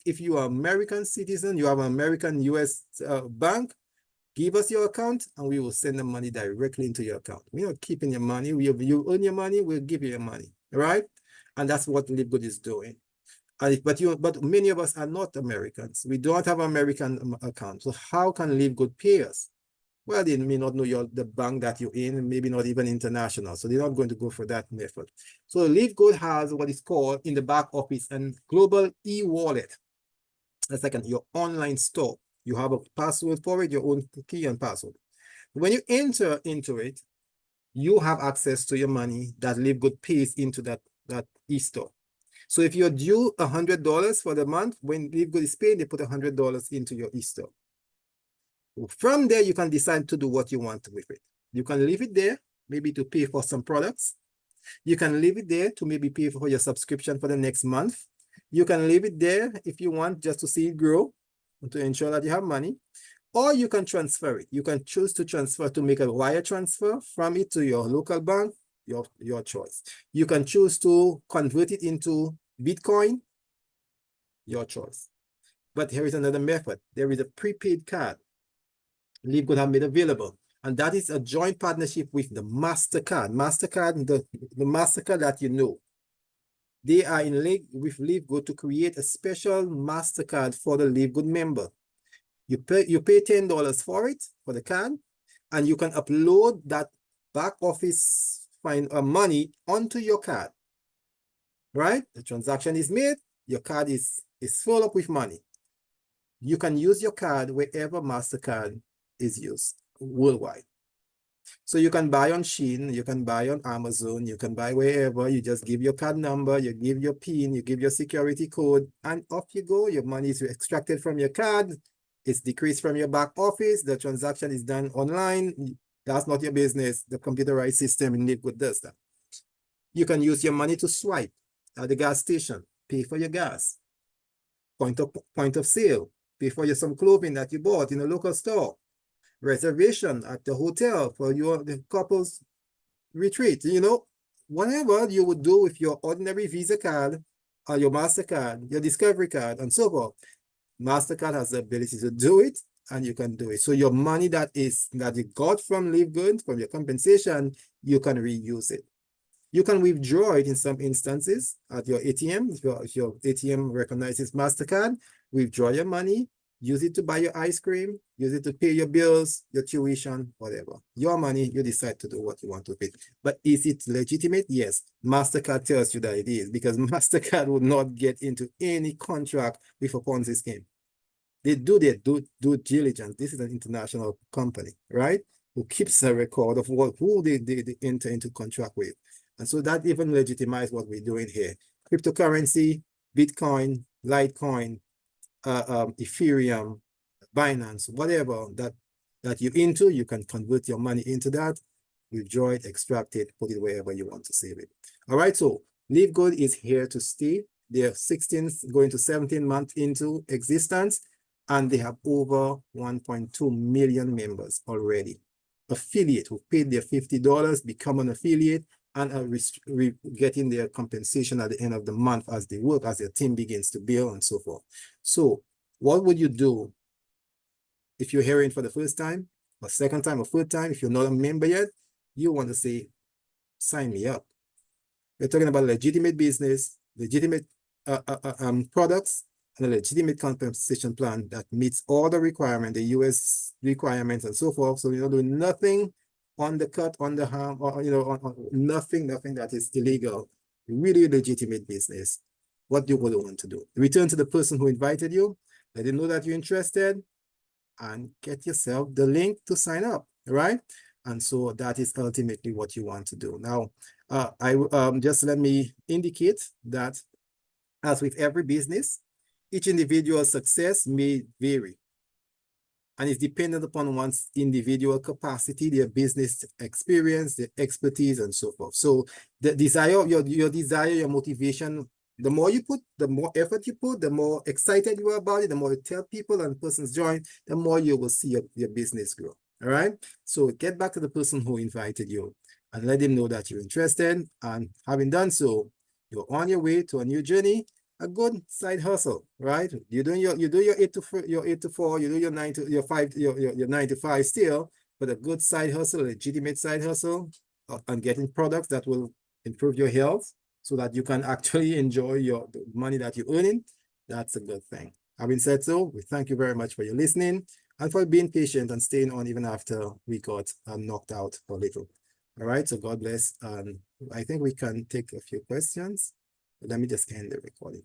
if you are American citizen, you have an American US bank, give us your account and we will send the money directly into your account. We're not keeping your money. You earn your money, we'll give you your money. All right? And that's what LiveGood is doing. But many of us are not Americans. We don't have an American account. So how can LiveGood pay us? Well, they may not know the bank that you're in, maybe not even international. So they're not going to go for that method. So LiveGood has what is called in the back office and global e-wallet. That's like your online store. You have a password for it, your own key and password. When you enter into it, you have access to your money that LiveGood pays into that e-store. So if you're due $100 for the month, when LiveGood is paying, they put $100 into your e-store. From there, you can decide to do what you want with it. You can leave it there, maybe to pay for some products. You can leave it there to maybe pay for your subscription for the next month. You can leave it there if you want just to see it grow, to ensure that you have money. Or you can transfer it. You can choose to transfer, to make a wire transfer from it to your local bank, your choice. You can choose to convert it into Bitcoin, your choice. But here is another method. There is a prepaid card LiveGood have made available. And that is a joint partnership with the MasterCard. MasterCard, the MasterCard that you know. They are in link with LiveGood to create a special MasterCard for the LiveGood member. You pay $10 for it, for the card, and you can upload that back office money onto your card. Right? The transaction is made, your card is full up with money. You can use your card wherever MasterCard is used worldwide. So you can buy on Shein, you can buy on Amazon, you can buy wherever. You just give your card number, you give your PIN, you give your security code, and off you go. Your money is extracted from your card. It's decreased from your back office. The transaction is done online. That's not your business. The computerized system in LiveGood does that. You can use your money to swipe at the gas station, pay for your gas. Point of sale, pay for some clothing that you bought in a local store. Reservation at the hotel for the couple's retreat. You know, whatever you would do with your ordinary Visa card or your MasterCard, your Discovery card, and so forth. MasterCard has the ability to do it, and you can do it. So your money that you got from LiveGood, from your compensation, you can reuse it. You can withdraw it in some instances at your ATM. If your ATM recognizes MasterCard, withdraw your money, use it to buy your ice cream, use it to pay your bills, your tuition, whatever. Your money, you decide to do what you want with it. But is it legitimate? Yes. MasterCard tells you that it is, because MasterCard would not get into any contract with a Ponzi scheme. They do their due diligence. This is an international company, right? Who keeps a record of who they enter into contract with. And so that even legitimizes what we're doing here. Cryptocurrency, Bitcoin, Litecoin, Ethereum, Binance, whatever that you're into, you can convert your money into that, withdraw it, extract it, put it wherever you want to save it. All right, so LiveGood is here to stay. They're 16, going to 17 months into existence, and they have over 1.2 million members already. Affiliate who paid their $50, become an affiliate, and are getting their compensation at the end of the month as they work, as their team begins to build and so forth. So what would you do if you're hearing for the first time, or second time, or third time? If you're not a member yet, you want to say, sign me up. We're talking about legitimate business, legitimate products, and a legitimate compensation plan that meets all the requirements, the US requirements and so forth. So you're not doing nothing undercut, underharm, or nothing that is illegal. Really legitimate business. What do you want to do? Return to the person who invited you, let them know that you're interested, and get yourself the link to sign up, right? And so that is ultimately what you want to do. Now, just let me indicate that as with every business, each individual's success may vary, and it's dependent upon one's individual capacity, their business experience, their expertise, and so forth. So the desire, your desire, your motivation, the more you put, the more effort you put, the more excited you are about it, the more you tell people and persons join, the more you will see your business grow. All right. So get back to the person who invited you and let them know that you're interested. And having done so, you're on your way to a new journey, a good side hustle, right? You do your 8 to 4, you do your 9 to your 5, your 9 to 5 still, but a good side hustle, a legitimate side hustle, and getting products that will improve your health so that you can actually enjoy the money that you're earning. That's a good thing. Having said so, we thank you very much for your listening and for being patient and staying on even after we got knocked out a little. All right, so God bless. I think we can take a few questions. Let me just end the recording.